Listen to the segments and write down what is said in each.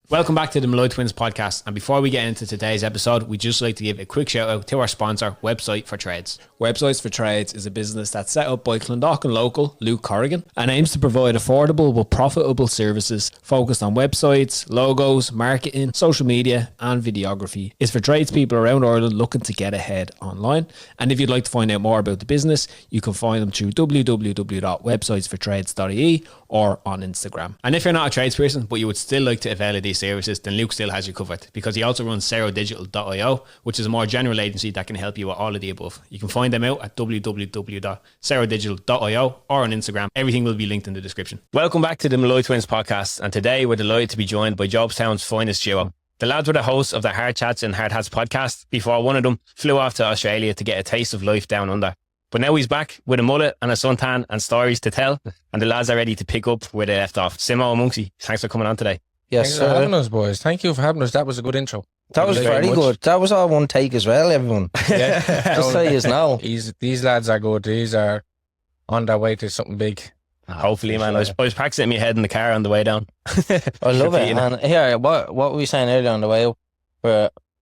Welcome back to the Molloy Twins Podcast, and before we get into today's episode, we'd just like to give a quick shout out to our sponsor, Website for Trades. Websites for Trades is a business that's set up by Clondalkin local Luke Corrigan and aims to provide affordable but profitable services focused on websites, logos, marketing, social media and videography. It's for tradespeople around Ireland looking to get ahead online, and if you'd like to find out more about the business, you can find them through www.websitesfortrades.ie or on Instagram. And if you're not a tradesperson, but you would still like to avail of these services, then Luke still has you covered, because he also runs serodigital.io, which is a more general agency that can help you with all of the above. You can find them out at www.serodigital.io or on Instagram. Everything will be linked in the description. Welcome back to the Molloy Twins Podcast, and today we're delighted to be joined by Jobstown's finest duo. The lads were the hosts of the Hardchats and Hardhats Podcast before one of them flew off to Australia to get a taste of life down under. But now he's back with a mullet and a suntan and stories to tell, and the lads are ready to pick up where they left off. Simo and Monksy, thanks for coming on today. Yes, Thanks for having us, boys. Thank you for having us. That was a good intro. that was very good. That was all one take as well, everyone. Yeah. Just so you know. These lads are good. These are on their way to something big. Hopefully, man. I was practicing in my head in the car on the way down. I love it. And here, what were we saying earlier on the way up?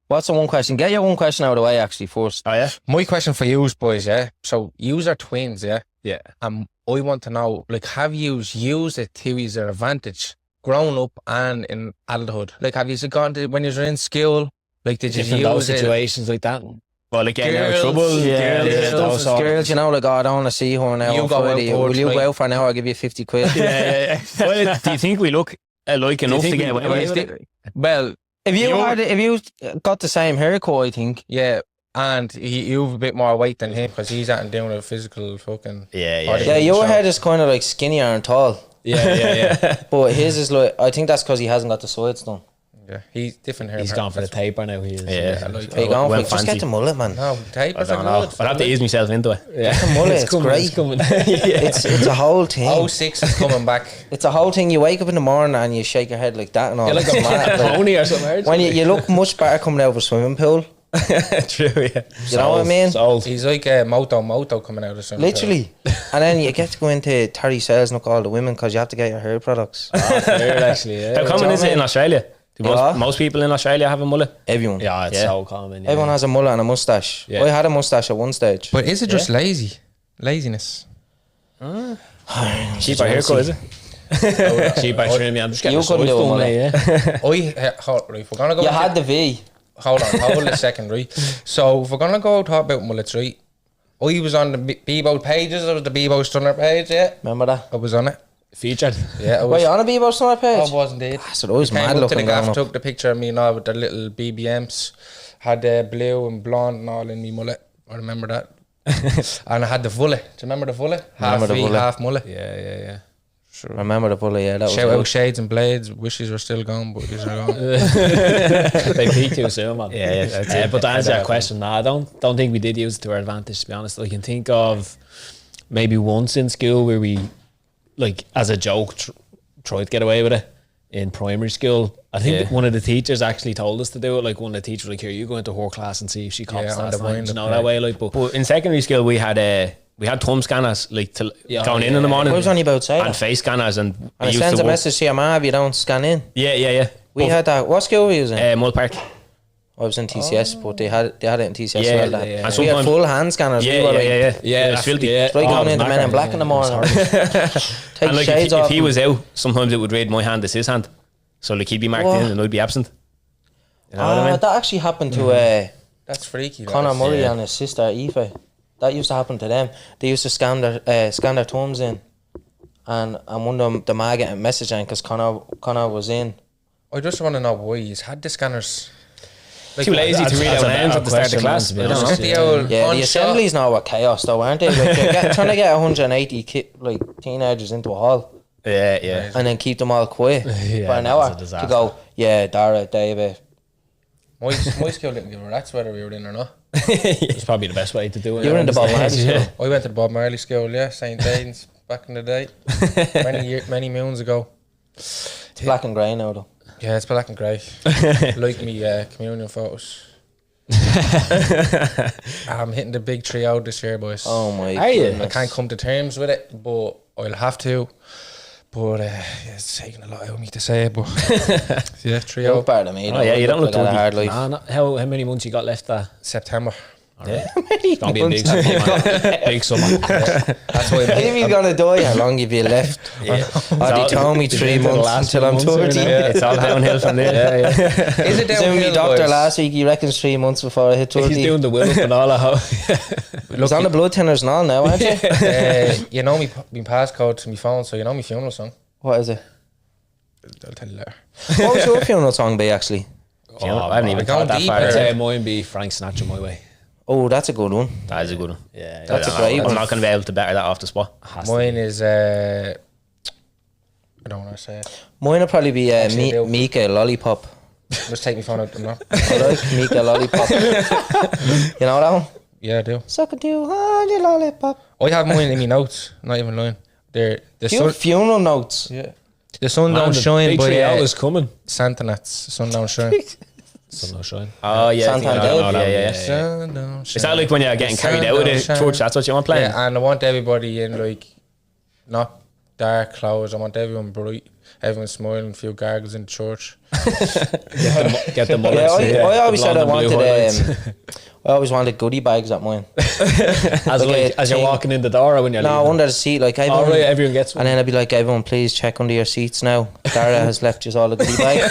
What's the one question? Get your one question out of the way, actually, first. Oh, yeah? My question for you, boys, yeah? So, yous are twins, yeah? Yeah. I want to know, like, have yous used it to your advantage, grown up and in adulthood? Like, have yous gone to, when you were in school, like, did you Different use those it? situations like that. Well, like getting out of Girls, trouble. Girls, you know, like, oh, I don't want to see her now. You on go out Friday. for Will you tonight. go out for an hour? I'll give you 50 quid. Yeah. Well, do you think we look alike enough to get away with it? Well, If you got the same haircut, I think. yeah, and you've a bit more weight than him because he's out and doing a physical fucking... Yeah, your head is kind of like skinnier and tall. Yeah. But his is like, I think that's because he hasn't got the sides done. Yeah, he's different hair. He's gone for the taper now. He is. Yeah. Are you going for Went it? Just fancy. get the mullet, man. No, tape I is don't know. I'll have to ease myself into it. Get the mullet, it's great. It's a whole thing. 06 is coming back. It's a whole thing. You wake up in the morning and you shake your head like that and all. Like a pony or something. When you look much better coming out of a swimming pool. True, yeah. You know what I mean? He's like a moto coming out of something. Literally. And then you get to go into Terry Sales and look at all the women because you have to get your hair products. Actually, yeah. How common is it in Australia? Do most people in Australia have a mullet? Everyone. Yeah, it's so common. Yeah. Everyone has a mullet and a moustache. Yeah. I had a moustache at one stage. But is it just laziness? Cheaper haircut, is it? Cheaper trim. I'm just getting You the couldn't sides do a done, mullet. mate, yeah. If we're gonna go, You had the V. hold a second, right? So if we're gonna go talk about mullets, right? I was on the Bebo pages. I was the Bebo Stunner page. Yeah, Remember that? I was on it. Featured. Yeah, I Were was. you on a Bebo Summer page? I was indeed. So it was Came mad up to the looking gaff, going up. took the picture of me and all with the little BBMs. Had blue and blonde and all in me mullet. I remember that. And I had the vullet. Do you remember the vullet? Half Remember the V, vullet. half mullet. Yeah. Remember the bully, yeah, that was Shout out good. Shades and Blades. Wishes were still gone, but these are gone. They peaked too soon, man. Yeah, that's it. But to answer that question, I don't think we did use it to our advantage, to be honest. I can think of maybe once in school where we, like, as a joke, tried to get away with it in primary school. I think one of the teachers actually told us to do it. Like, one of the teachers was like, here, you go into her class and see if she cops on that the line, wind you know, up, that yeah. way. Like, But in secondary school, we had thumb scanners, like, going in the morning. I was on about saying And face scanners, and And it sends a message to your ma if you don't scan in. Yeah. We had that. What school were you in? Mull Park. I was in TCS, but they had it in TCS. Yeah, as well, that. yeah. And We had sometimes- full hand scanners. we were like, Yeah, it's filthy. yeah. It's like going into Men in Black in the morning. Take And like, shades if off. he was out, sometimes it would read my hand as his hand. So like, he'd be marked What? in and I'd be absent. You know what I mean? That actually happened to That's freaky. Conor that is. Murray and his sister Aoife. That used to happen to them. They used to scan their thumbs in, and one of them, the ma getting a message in because Conor was in. I just want to know why he's had the scanners. Too lazy to read that's out a names better at the start of question, class. man, I to be don't know. honest. The old Yeah, the one assemblies now were chaos though, aren't they? Like, you're trying to get 180 teenagers into a hall Yeah. and then keep them all quiet for an that's hour a disaster. to go, yeah, Dara, David. My school didn't give a rat's whether we were in or not. It's probably the best way to do it. You were in the Bob Marley school. I went to the Bob Marley school, yeah, St. Danes, back in the day. many moons ago. It's black and grey now though. Yeah, it's black and grey. Like me communion photos. I'm hitting the big tree out this year, boys. Oh my Are you? goodness. I can't come to terms with it, but I'll have to. But it's taking a lot out of me to say it, but yeah, 3 You look out better than me. Oh, yeah, you don't look like a 20. hard life. Nah, how many months you got left there? September. Yeah. It's going to be a big summer. Big summer. That's why If you're gonna die, how long have you left? They told me 3 months until I'm 30. It's all downhill from there. Is it Doing downhill, me doctor boys? last week, he reckons 3 months before I hit 30. He's doing the will up and all that. He's on the blood thinners and all now, aren't you? You know me passcode to my phone, so you know my funeral song. What is it? I'll tell you later. What was your funeral song be, actually? I haven't even we're thought that going far. deeper. Mine be Frank Sinatra My Way. Oh, that's a good one. That is a good one. Yeah, That's a I'm great not- one. I'm not going to be able to better that off the spot. Mine is I don't want to say it. Mine would probably be Actually, I do. Mika Lollipop. Just take my phone out. No. I like Mika Lollipop. You know that one? Yeah, I do. Sucking too hard, you lollipop. I have mine in my notes. Not even lying. They're the sun. Funeral notes. Yeah. The sun Man, don't the shine, big but 3 hours coming. Santa Nats. Sun don't shine. Sun don't shine. Oh, yeah. I think I Santander. know that. Yeah. Sun don't shine. Is that like when you're getting carried out of the Sun don't church? That's what you want playing? Yeah, and I want everybody in like not dark clothes. I want everyone bright, everyone smiling, a few gargles in church. Get the Yeah, mullets. I always said I blonde and blue wanted. highlights. I always wanted goodie bags at mine. as like a as you're thing. walking in the door or when you're No, leaving. under the seat, like All everyone. right, everyone gets one. And then I'd be like, everyone, please check under your seats now. Dara has left you all a goodie bag.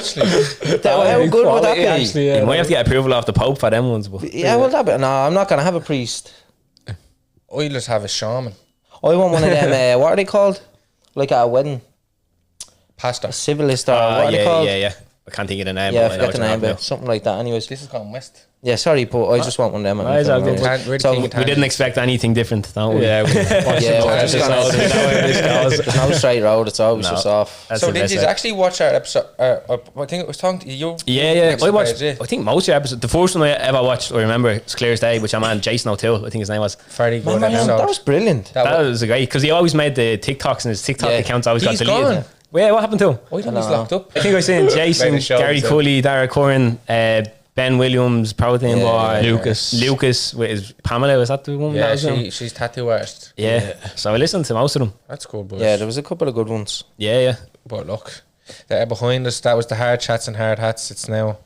How good would that be? Actually, You might have to get approval off the Pope for them ones. But Yeah, well, that be. No, I'm not gonna have a priest. I just have a shaman. I want one of them. What are they called? Like at a wedding, Pastor. a civilist or what are they called? yeah. I can't think of the name. Yeah, I but know forget what the you're name, on but about. something like that. Anyways, This is gone west. yeah, sorry, but I just want one of them. Right, it's all good. Can't really So think We didn't expect anything different, don't we? Yeah, Yeah, we're just gonna. this There's no straight road. It's always No. just off. That's So the did best you way. actually watch our episode? I think it was talking to you. Yeah. I watched. Yeah. I think most of your episodes. The first one I ever watched, I remember, it's clear as day, which our man Jason O'Toole, I think his name was. Very good Man, episode. that was brilliant. That was great because he always made the TikToks and his TikTok Yeah. accounts always He's got deleted. gone. Well, yeah, what happened to him? I think he's locked up. I think I was saying Jason, Made a show Gary himself. Cooley, Dara Curran, Ben Williams, Protein Boy, Lucas with his Pamela. Was that the one? that Yeah, was him? she's tattoo artist. Yeah. So I listened to most of them. That's cool, boys. Yeah, there was a couple of good ones. Yeah. But look, they're behind us. That was the Hardchats and Hardhats. It's now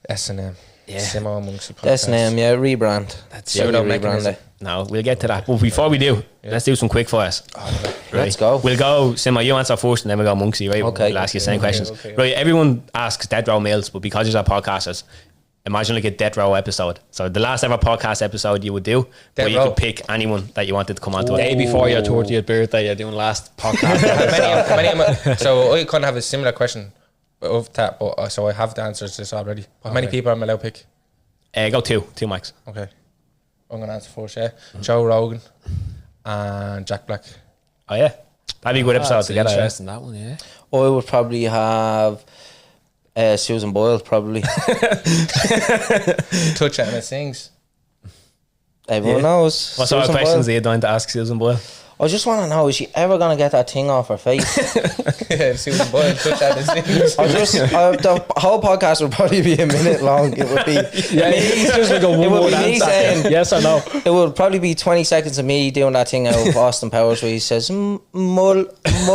S&M. Yeah. Simo and Monksy podcast. S&M, yeah, rebrand. That's Yeah, it. Without rebrand mechanism. it. No, we'll get to that. But before we do, let's do some quick fires. Let's go. We'll go, Simo, you answer first and then we'll go Monksy, right? Okay. We'll ask you the same questions. okay. Right, everyone asks death row meals, but because you're podcasters, imagine like a death row episode. So the last ever podcast episode you would do, but Death you row. could pick anyone that you wanted to come onto Day it. before your 30th birthday, you're doing last podcast. So I kind of have a similar question of that, but so I have the answers to this already. How many people am I allowed to pick? Go two mics. Okay. I'm going to answer first, yeah. Joe Rogan and Jack Black. Oh yeah, that'd be a good episode to get out. Interesting, that one, yeah. I would probably have Susan Boyle, probably. Touch it and it sings. Everyone knows. What sort of Susan questions Boyle. are you dying to ask Susan Boyle? I just want to know, is she ever going to get that thing off her face? Yeah, Susan Boyle, touch that and sings. The whole podcast would probably be a minute long. It would be. Yeah, he's just like a one It would word be me answer. saying. Yes or no? It would probably be 20 seconds of me doing that thing out of Austin Powers where he says, mullet. And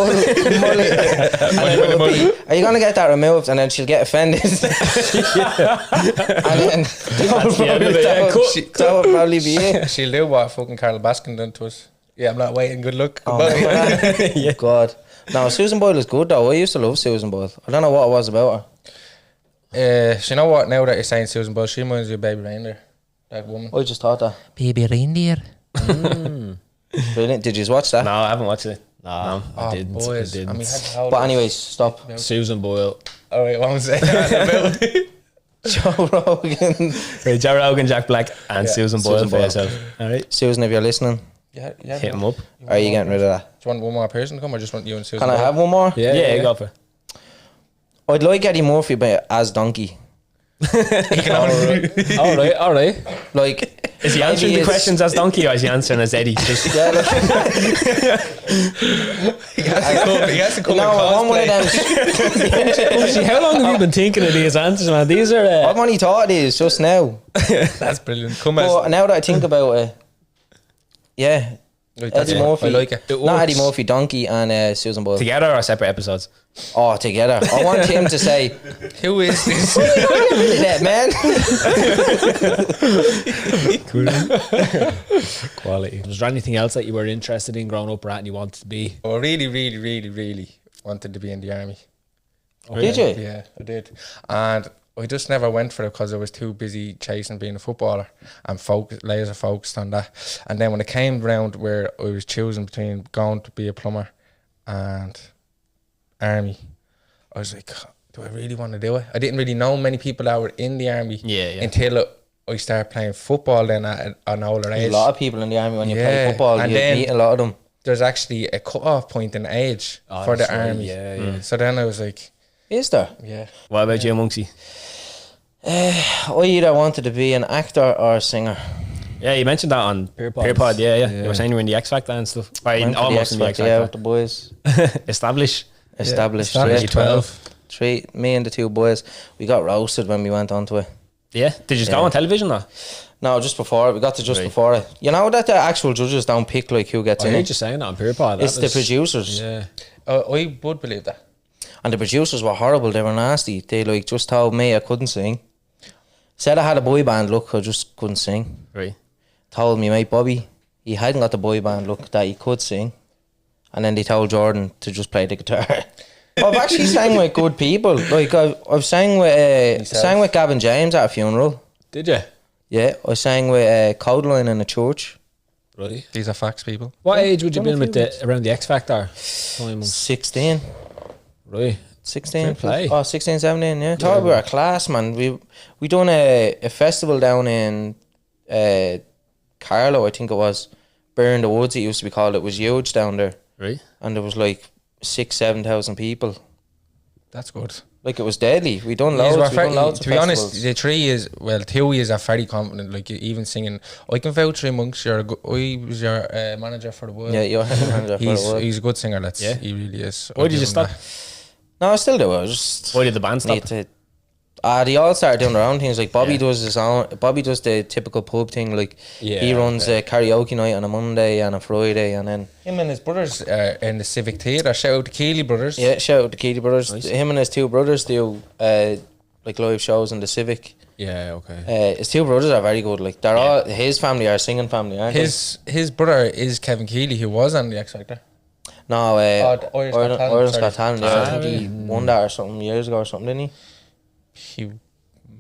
then it would be, are you going to get that removed? And then she'll get offended. And then that would probably be it. She'll do what fucking Carol Baskin done to us. Yeah, I'm not waiting. Good luck. Oh, Goodbye. yeah. God. No, Susan Boyle is good though. I used to love Susan Boyle. I don't know what it was about her. So you know what? Now that you're saying Susan Boyle, she reminds you of Baby Reindeer. That woman. I just thought that. Baby Reindeer. Brilliant. Did you watch that? No, I haven't watched it. No, Oh, I didn't. boys. I didn't. And we had to hold But it. anyways, stop. Susan Boyle. All right, what I'm saying. Joe Rogan. Right, Joe Rogan, Jack Black, and Yeah, Susan Boyle Susan for Boyle. yourself. All right, Susan, if you're listening, Yeah. hit him up. are you getting rid of that? Do you want one more person to come, or just want you and Susan? Can I Boyle? have one more? Yeah, go for it. I'd like Eddie Murphy but as Donkey. All right. Like, Is he answering maybe the it's- questions as Donkey, or is he answering as Eddie? Just Yeah, like, He has to come. no, I want one of them. See, how long have you been thinking of these answers, man? These are. I've only thought it is just now. That's brilliant. Come But as now that I think about it, yeah, Eddie Murphy. I like it. Not Eddie Murphy, Donkey and Susan Boyle. Together or separate episodes? Oh, together. I want him to say, Who is this? that man. Quality. Was there anything else that you were interested in growing up, Rat, and you wanted to be? I really wanted to be in the army. Did you? Yeah, I did. And I just never went for it because I was too busy chasing being a footballer and laser focused on that. And then when it came round where I was choosing between going to be a plumber and army, I was like, do I really want to do it? I didn't really know many people that were in the army until I started playing football then at an older age. There's a lot of people in the army when you play football, and you meet a lot of them. There's actually a cut-off point in age for the army. So then I was like... Is there? Yeah. What about you, Monksy? I either wanted to be an actor or a singer. Yeah, you mentioned that on Peer Pod. Yeah. You were saying you were in the X Factor and stuff. Almost in the X Factor. Yeah, with the boys. Established. Yeah. 12. Me and the two boys, we got roasted when we went onto it. Yeah? Did you go on television or? No, just before it. We got to just before it. You know that the actual judges don't pick like who gets I in heard it. you saying that on Peer Pod. It's the producers. Yeah. I would believe that. And the producers were horrible. They were nasty. They like just told me I couldn't sing. Said I had a boy band look, I just couldn't sing. Right. Told me mate Bobby, he hadn't got the boy band look, that he could sing. And then they told Jordan to just play the guitar. I've actually sang with good people. Like I've sang with Gavin James at a funeral. Did you? Yeah, I sang with Codeline in a church. Right. These are facts, people. What age would you be in with around the X Factor? 16. Right. 16. Fair play. Oh, 16, 17, yeah. Thought we were a class, man. We done a festival down in Carlow, I think it was. Burn the Woods, it used to be called. It was huge down there. Right. And there was like 6,000-7,000 people. That's good. Like, it was deadly. We done loads. To be honest, the 3 years, 2 years are very confident. Like, even singing, I can vouch for Monks. I was your manager for the world. Yeah, you're manager for the world. He's a good singer. He really is. Why did you stop? No, I still do. I just... Why did the band stop? They all started doing their own things. Like Bobby does his own. Bobby does the typical pub thing. Like he runs a karaoke night on a Monday and a Friday, and then him and his brothers are in the Civic Theatre. Shout out to Keeley brothers. Yeah, shout out to Keeley brothers. Nice. Him and his two brothers do like live shows in the Civic. Yeah, okay. His two brothers are very good. Like they're all his family are singing family, aren't his brother is Kevin Keeley, who was on the X Factor. No, Ireland's Got Talent. Yeah, I think he won that or something years ago or something, didn't he?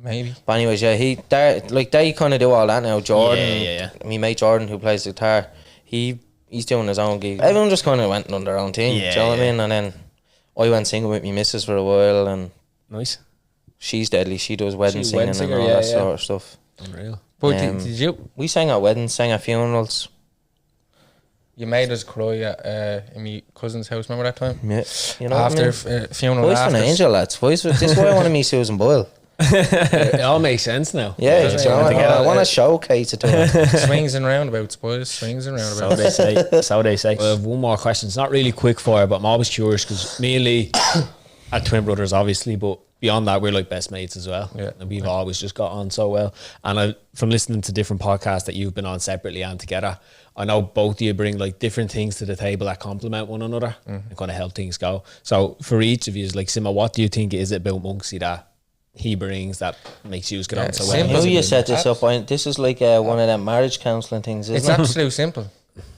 Maybe. But anyways, yeah, they kind of do all that now. Jordan, Yeah. Me mate Jordan, who plays the guitar, he's doing his own gig. Everyone just kind of went on their own thing. Do you know what I mean? And then I went singing with me missus for a while, and Nice. she's deadly. She does wedding singing and all that sort of stuff. Unreal. But did you? We sang at weddings, sang at funerals. You made us cry at my cousin's house. Remember that time? Yeah, you know After what I mean? funeral. Voice of an angel, lads. This is why I want to meet Susan Boyle. It all makes sense now. Yeah, you know, I want to showcase it to her. Swings and roundabouts, boys. Swings and So roundabouts. they say. So they say. I have one more question. It's not really quick fire, but I'm always curious because me and Lee are twin brothers, obviously, but beyond that, we're like best mates as well. Yeah. And we've always just got on so well. And from listening to different podcasts that you've been on separately and together, I know both of you bring like different things to the table that complement one another and kind of help things go. So for each of you, like Simo, what do you think is it about Monksy that he brings that makes you get on so well? I know you set this up. This is like one of them marriage counselling things, isn't It's it? absolutely simple.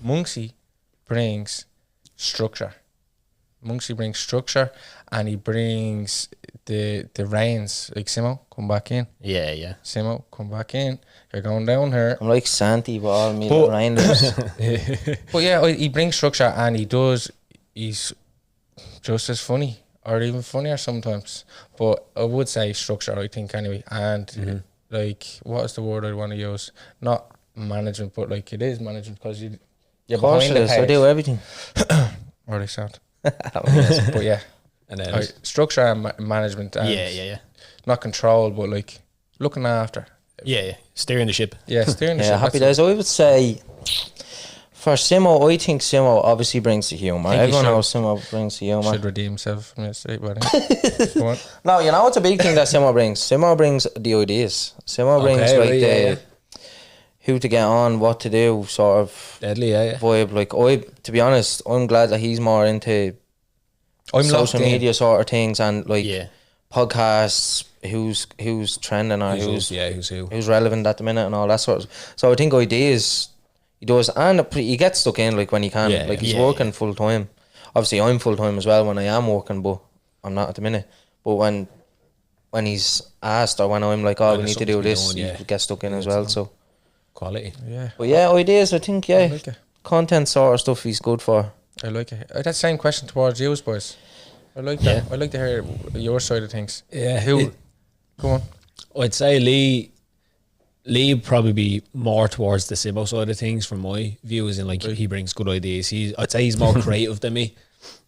Monksy brings structure. Monksy brings structure, and he brings the reins. Like, Simo, come back in. Yeah. Simo, come back in. You're going down here. I'm like Santi with all me little reindeers. But yeah, he brings structure, and he's just as funny, or even funnier sometimes. But I would say structure, I think, anyway. And like, what is the word I want to use? Not management, but like it is management, because you're Of course behind it the is. I page. do everything. Or they sound. But yeah, And then structure and management. And Yeah. not control, but like looking after. Yeah. Steering the ship. Yeah, steering the Yeah, ship. happy That's days. I would say for Simo, I think Simo obviously brings the humour. Think he Everyone should. knows Simo brings the it. humour. Should redeem himself from yesterday, but go on. No, you know what's a big thing that Simo brings? Simo brings the ideas. Simo brings Okay, like right, the... who to get on, what to do, sort of Deadly, yeah. vibe. Like, to be honest, I'm glad that he's more into social media sort of things and like podcasts, who's trending or who's relevant at the minute and all that sort of. So I think ideas he does, and he gets stuck in like when he can. Like he's working full time. Obviously, I'm full time as well when I am working, but I'm not at the minute. But when he's asked or when I'm like, oh, we need to do this, he gets stuck in as well. So quality, But ideas, I think, I like content sort of stuff he's good for. I like it. That same question towards you, boys. I like that. I like to hear your side of things. Yeah. Go on. I'd say Lee would probably be more towards the Simo side of things from my view, as in like he brings good ideas. I'd say he's more creative than me.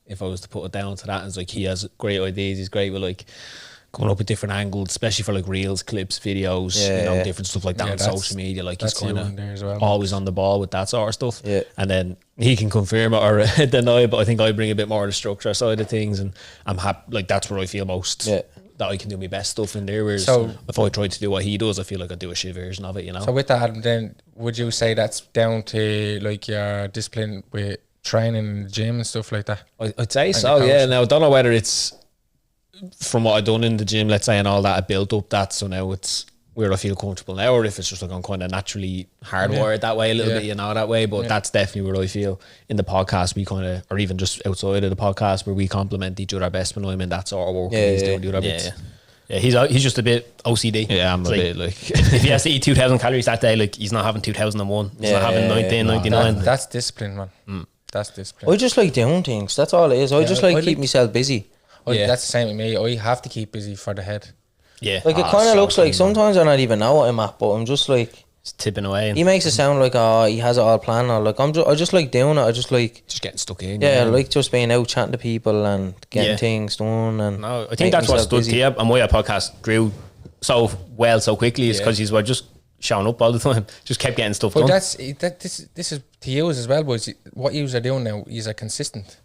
If I was to put it down to that, it's like he has great ideas. He's great with like coming up with different angles, especially for like reels, clips, videos, different stuff like that on social media. Like he's kind of always on the ball with that sort of stuff. Yeah. And then he can confirm it or deny it, but I think I bring a bit more of the structure side of things, and I'm happy. Like that's where I feel most that I can do my best stuff in there. Whereas if I tried to do what he does, I feel like I do a shit version of it. You know. So with that, then would you say that's down to like your discipline with training in the gym and stuff like that? I'd say so. Yeah. Now I don't know whether it's from what I've done in the gym, let's say, and all that, I built up that, so now it's where I feel comfortable now, or if it's just like I'm kind of naturally hardwired that way a little bit, you know, that way. But that's definitely where I feel in the podcast we kind of, or even just outside of the podcast, where we complement each other best when I'm in that sort of work and he's doing the other bits. Yeah, he's just a bit OCD. Yeah, I'm a bit like if he has to eat 2,000 calories that day, like he's not having 2,001. He's not having 1999. That's discipline, man. That's discipline. I just like doing things. That's all it is. I just like keep myself busy. That's the same with me. I have to keep busy for the head. Yeah. Like it kind of looks like sometimes I don't even know what I'm at, but I'm just like just tipping away. He makes it sound like he has it all planned. Or like I just like doing it. I just like just getting stuck in. Yeah, I like just being out chatting to people and getting things done. And no, I think that's what stood to you and why our podcast grew so well so quickly is because he's just showing up all the time. Just kept getting stuff done. This is to use as well, boys. What you are doing now is consistent.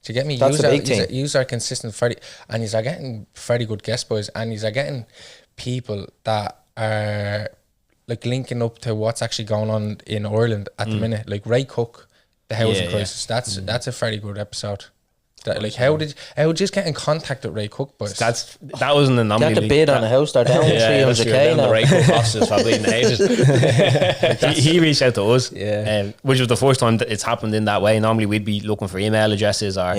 Do you get me? That's a big thing. Yous are consistent and he's getting very good guest boys, and he's getting people that are like linking up to what's actually going on in Ireland at the minute. Like Ray Cook, the housing crisis. That's a very good episode. That, like how did you just get in contact with Ray Cook, boys? That was an anomaly. Got the bid on the house. They're down 300k now. The Ray Cook offices probably in ages. He reached out to us, which was the first time that it's happened in that way. Normally we'd be looking for email addresses or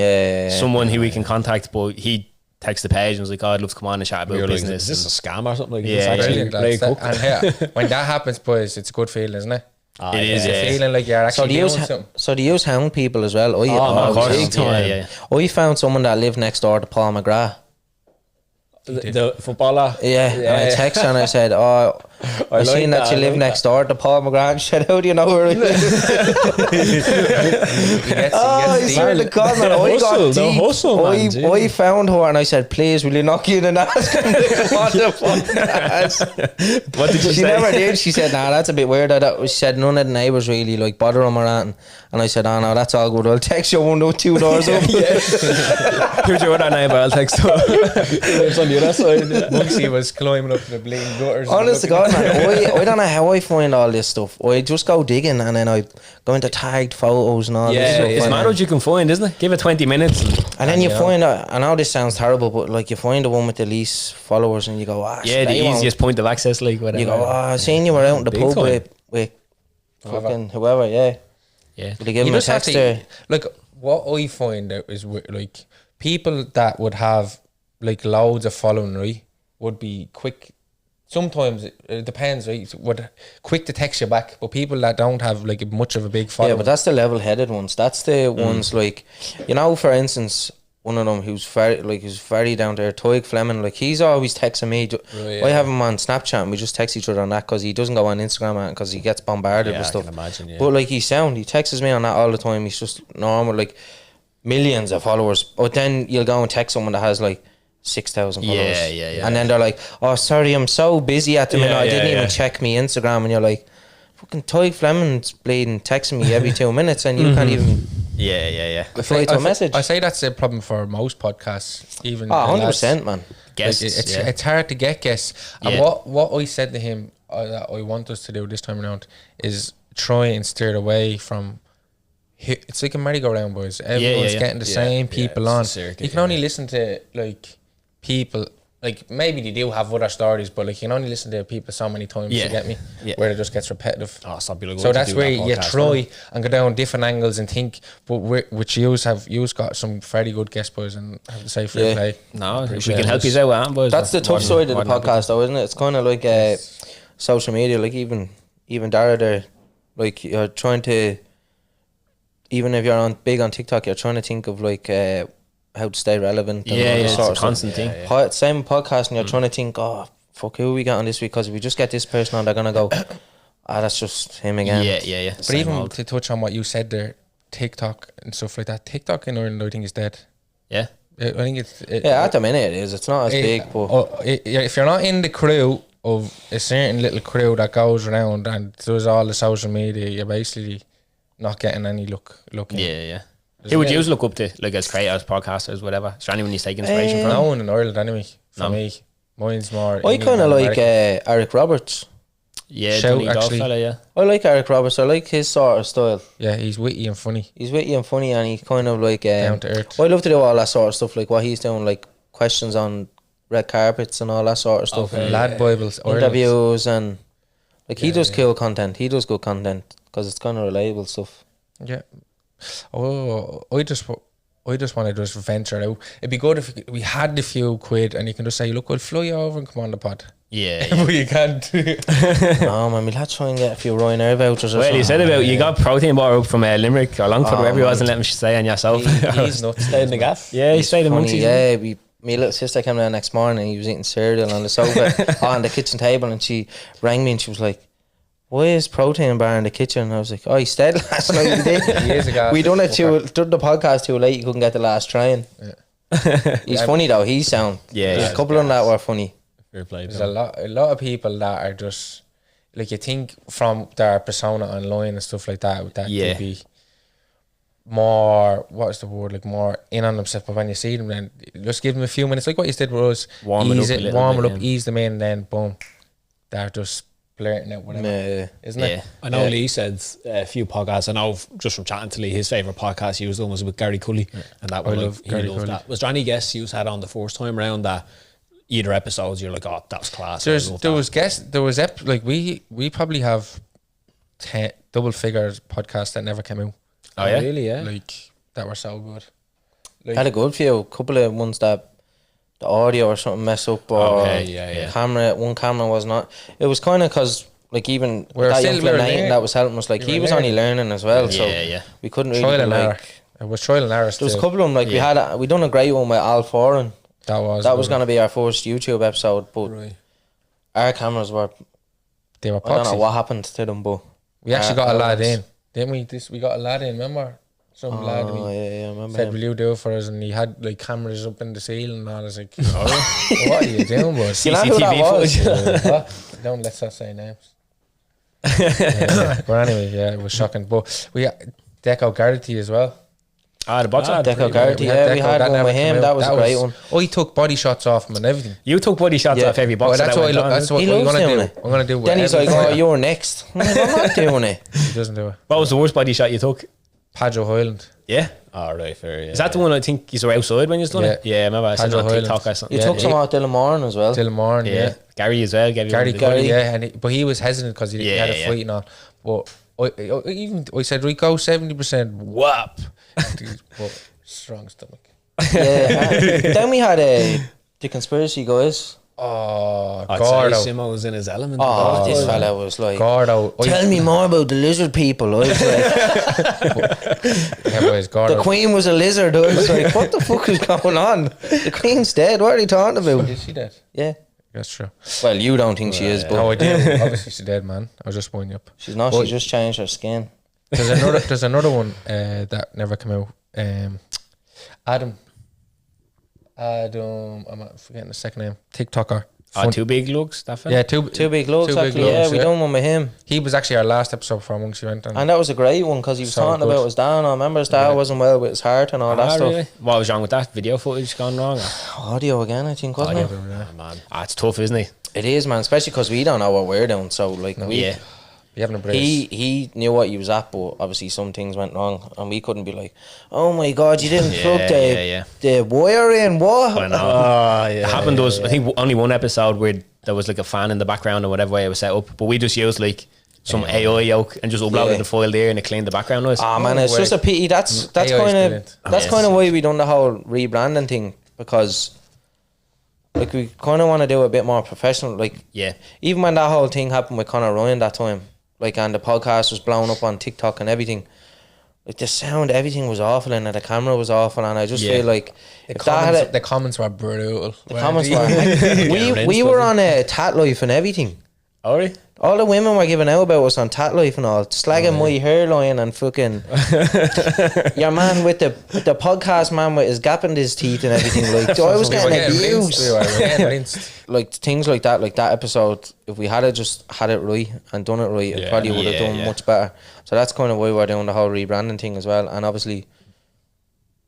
someone who we can contact, but he texted the page and was like, "Oh, I'd love to come on and chat about business." Like, is this a scam or something? Like this? Actually Ray Cook. And when that happens, boys, it's a good feeling, isn't it? It is feeling like you're actually doing something. So do you use hound people as well? Of course. Big time. We found someone that lived next door to Paul McGrath. The footballer. Yeah. And I texted her and I said, I seen that you live next door to Paul McGrath. She said, how do you know her? He swear to God, man. I got deep. I found her and I said, please, will you knock in and ask him what the fuck? What did you say? She never did. She said, nah, that's a bit weird. She said none of the neighbours really like bother him or anything. And I said, oh no, that's all good. I'll text you 1 or 2 doors up. Who's your other neighbour? I'll text her. It's on the other side. Monksy was climbing up the bleeding gutters. Honest to God, man, I don't know how I find all this stuff. I just go digging and then I go into tagged photos and all this stuff. It's mad what you can find, isn't it? Give it 20 minutes. And then you find, I know this sounds terrible, but like you find the one with the least followers and you go, the easiest point of access, like whatever. You go, I seen you were out in the pub with fucking whoever, yeah. Will you give him a text there? Like what I find out is like people that would have like loads of following, right, would be quick. Sometimes it depends, right? Would quick to text you back, but people that don't have like much of a big following. Yeah, but that's the level-headed ones. That's the ones like, you know, for instance, one of them who's very down there, Toig Fleming. Like he's always texting me. I have him on Snapchat and we just text each other on that because he doesn't go on Instagram because he gets bombarded with stuff. I can imagine, But like he texts me on that all the time. He's just normal, like millions of followers. But then you'll go and text someone that has like 6,000 followers. And then they're like, oh sorry, I'm so busy at the minute, I didn't even check me Instagram. And you're like, fucking Toig Fleming's bleeding texting me every 2 minutes and you can't even reply to a message. I say that's a problem for most podcasts, even 100%, man. Guests, it's hard to get guests. And what I said to him, that I want us to do this time around is try and steer away from. It's like a merry-go-round, boys. Everyone's getting the same people on. You can only listen to like people. Like maybe they do have other stories, but like you can only listen to people so many times. You get me? Where it just gets repetitive. Some people so that's where you try and go down different angles and think. But which you've got some very good guest boys, and have to say fair play. No, if we can help you out, boys. That's the tough side of the podcast, though, isn't it? It's kind of like social media. Like even Dara there, like you're trying to. Even if you're big on TikTok, you're trying to think of like how to stay relevant. It's a constant thing. Same podcast, and you're trying to think, oh, fuck, who we got on this week? Because if we just get this person on, they're going to go, that's just him again. Yeah. But even to touch on what you said there, TikTok and stuff like that, TikTok in Ireland, I think, is dead. Yeah. I think it's... at the minute it is. It's not as big, but... if you're not in the crew of a certain little crew that goes around and does all the social media, you're basically not getting any look. Yeah. Who would you look up to, like as creators, podcasters, whatever? Is there anyone you take inspiration from? No one in Ireland, anyway. For me, mine's more. I kind of like Eric Roberts. Yeah, Johnny Dog fella, yeah. I like Eric Roberts. I like his sort of style. Yeah, he's witty and funny. And he's kind of like down to earth. I love to do all that sort of stuff, like what he's doing, like questions on red carpets and all that sort of stuff. Lad Bibles, interviews, and like he does cool content. He does good content because it's kind of relatable stuff. Yeah. Oh, I just want to just venture out. It'd be good if we had the few quid and you can just say, look, we'll fly you over and come on the pod. Yeah. But you can't. No, man, we'll have to try and get a few Ryanair vouchers. Well, you said about you got protein bar up from Limerick or Longford, wherever he was, and let me say on yourself. He's nuts. Stayed in the gaff. Yeah, he stayed in Monksy. Yeah, my little sister came down next morning and he was eating cereal on the sofa on the kitchen table, and she rang me and she was like, why is protein bar in the kitchen? And I was like, oh, he stayed last night. He did. Years ago. We done the podcast too late. You couldn't get the last train. Yeah. He's funny though. He's sound. Yeah. There's a couple of them that were funny. Fair play. There's a lot of people that are just like, you think from their persona online and stuff like that they'd be more, what's the word, like more in on themselves. But when you see them, then just give them a few minutes, like what you did with us, warm it up, ease them in, and then boom, they're just blurting out whatever, isn't it? I know Lee said a few podcasts. I know just from chatting to Lee, his favourite podcast he was doing was with Gary Cully, and that one, he loved that. Was there any guests you had on the first time round that either episodes you're like, oh, that was class? Like we probably have 10 double figures podcasts that never came out. Oh yeah, really? Yeah, like that were so good. Like, had a good few, couple of ones that the audio or something mess up, or one camera was not. It was kind of because like even that young fella that was helping us, like he was only learning as well, so we couldn't really trial and like error. It was trial and error. There was a couple of them, like we done a great one with Al Foran. That was going to be our first YouTube episode, but our cameras were I don't know what happened to them, but we actually got a lad in, didn't we? We got a lad in, remember? Some lad I remember said, will you do it for us? And he had like cameras up in the ceiling, and I was like, what are you doing, boy? CCTV footage. Don't let's not say names. But anyway, it was shocking. But we Deco Garrity as well. The boxer. Deco Garrity, we had one with him. That was a great one. Oh, he took body shots off him and everything. You took body shots off every boxer. That's what I'm going to do. I'm going to do it. Then he's like, oh, you're next. I'm not doing it. He doesn't do it. What was the worst body shot you took? Padjo Highland. Yeah. Right, fair. Yeah. Is that the one I think you were outside when you done it? Yeah, I remember I said on TikTok or something. You took some out Dylan Moran as well. Dylan Moran, yeah. Gary as well. Gary. But he was hesitant because he had a fight and all. But I said, we go 70%. Whap. But strong stomach. Yeah. Then we had the conspiracy guys. Oh, Gordo. Simo was in his element. Oh, this fella was like, Gordo. Tell me more about the lizard people. I was like, Gordo. The Queen was a lizard. I was like, what the fuck is going on? The Queen's dead. What are you talking about? Is she dead? Yeah. That's true. Well, you don't think she is, but no, I do. Obviously, she's dead, man. I was just winding you up. She's not. She just changed her skin. There's another one that never came out. Adam, I'm forgetting the second name. TikToker. Two Big Lugs, that fella? Yeah, two big lugs. Yeah, we done one with him. He was actually our last episode for Monksy went on. And that was a great one because he was talking about his dad. I remember his dad wasn't well with his heart and all that stuff. Really? What was wrong with that? Video footage gone wrong? Audio again, I think, wasn't it? Man. It's tough, isn't it? It is, man, especially because we don't know what we're doing. So, like, Yeah. We haven't a brace. he knew what he was at, but obviously some things went wrong, and we couldn't be like, oh my God, you didn't plug the wire in, what? I know. It happened to us, I think, only one episode where there was like a fan in the background or whatever way it was set up, but we just used like some AI yoke and just uploaded the file there and it cleaned the background noise. Ah, man, it's just a pity. That's kind of why we done the whole rebranding thing, because like we kind of want to do it a bit more professional. Like, even when that whole thing happened with Conor Ryan that time, like, and the podcast was blown up on TikTok and everything, like the sound, everything was awful, and the camera was awful, and I just feel like the comments were brutal. The comments were we were on a Tat Life and everything. Oh, really? All the women were giving out about us on Tat Life and all, slagging my hairline and fucking your man with the podcast man with his gap in his teeth and everything. Like, so I was getting abused. Like things like that episode, if we had just had it right and done it right, it probably would have done much better. So that's kind of why we're doing the whole rebranding thing as well. And obviously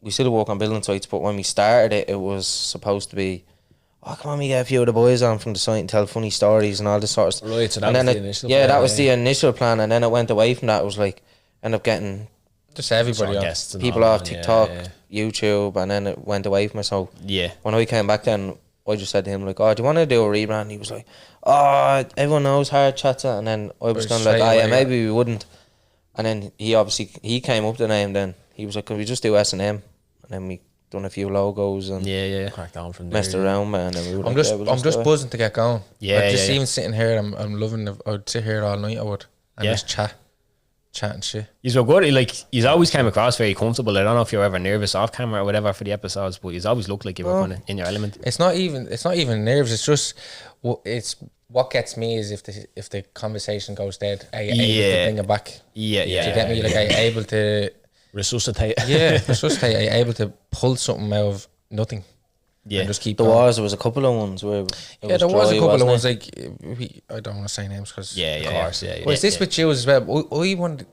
we still work on building sites, but when we started it, it was supposed to be, oh, come on, we get a few of the boys on from the site and tell funny stories and all this sort of stuff. Right, so that was the initial plan. Yeah, that was the initial plan, and then it went away from that. It was like, end up getting just everybody on. People off TikTok, YouTube, and then it went away from it. So when I came back then, I just said to him, like, oh, do you want to do a rebrand? He was like, oh, everyone knows Hardchats. And then I was kind of like, oh yeah, maybe we wouldn't. And then he came up with the name then. He was like, could we just do S&M? And then we done a few logos and cracked on from there, messed around, man. And we were I'm just buzzing to get going. Even sitting here, I'm loving it. I'd sit here all night, I would, and just chat and shit. He's so good. Like, he's always came across very comfortable. I don't know if you're ever nervous off camera or whatever for the episodes, but he's always looked like you were kind of in your element. It's not even nerves. It's just what gets me is if the conversation goes dead, are you able to bring it back? Do you get me? Like, are you able to resuscitate? Resuscitate. Are you able to pull something out of nothing? And just keep going. There was a couple of ones where there was a couple of ones like I don't want to say names because of course. Well, it's this with you as well. I want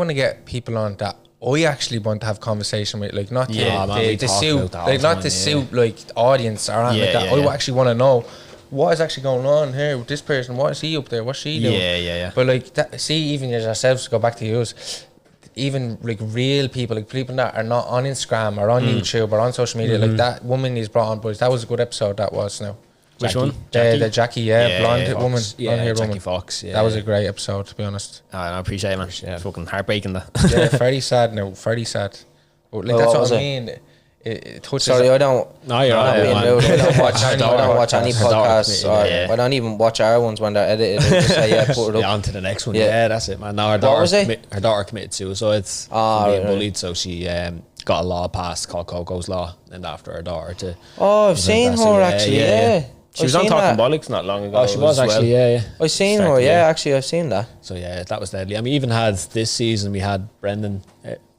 to get people on that I actually want to have conversation with, like, not the suit, like, not the suit, like, audience or anything like that. I actually want to know what is actually going on here with this person. What is he up there? What's she doing? But like that, see, even yourselves, to go back to yours, even like real people, like people that are not on Instagram or on YouTube or on social media, like that woman he's brought on, boys. That was a good episode. That was now. Which one? The Jackie, blonde woman, blonde hair Jackie woman. Fox. That was a great episode, to be honest. I appreciate it, man. It's fucking heartbreaking, that. Very sad now. Very sad. But like, that's what I mean. It touches. Sorry, I don't. No, you're right. I don't watch any podcasts. I don't even watch our ones when they're edited. I just say, put it up. On to the next one. Yeah, that's it, man. Now her daughter committed suicide from being bullied, so she got a law passed called Coco's Law, named after her daughter. I've seen her actually. She was on Talking Bollocks not long ago. Oh, she was actually, I've seen her, actually, I've seen that. So, that was deadly. I mean, even had this season, we had Brendan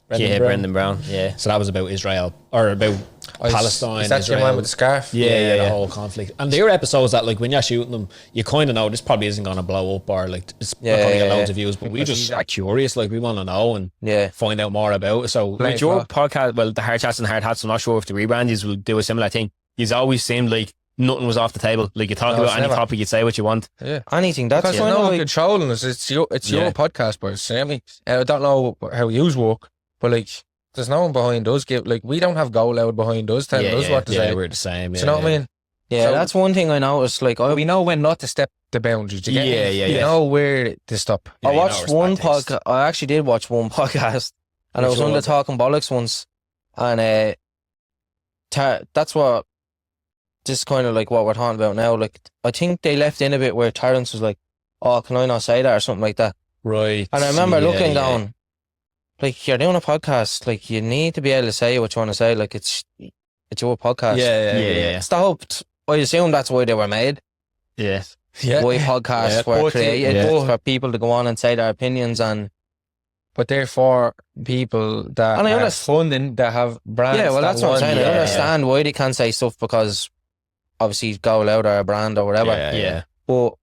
Brown. So that was about Israel, or about Palestine. Is that Israel. your man with the scarf? The whole conflict. And there are episodes that, like, when you're shooting them, you kind of know this probably isn't going to blow up, or like it's not going to get loads of views, but we just are curious, like, we want to know and find out more about it. So with your podcast, well, the Hardchats and Hardhats, I'm not sure if the rebrand will do a similar thing. You've always seemed like nothing was off the table. Like, you talk about any topic, you'd say what you want. Yeah, anything. That's because we're not controlling us. It's your podcast, boys. I mean, I don't know how yous work, but like, there's no one behind us. We don't have Go Loud behind us telling us what to say. We're the same. Do you know what I mean? Yeah, so that's one thing I noticed. Like, we know when not to step the boundaries. You know where to stop. I watched one podcast. I actually did watch one podcast, and I was on the Talking Bollocks once, and that's what. This is kind of like what we're talking about now. Like, I think they left in a bit where Terrence was like, "Oh, can I not say that?" or something like that. Right. And I remember looking down, like, you're doing a podcast, like, you need to be able to say what you want to say. Like, it's your podcast. Yeah. It's the hope. I assume that's why they were made. Yeah. Why podcasts were created for people to go on and say their opinions, but they're for people that are funding, that have brands. Yeah, well, that's what I'm saying. I understand why they can't say stuff, because obviously Go Loud or a brand or whatever. Yeah. But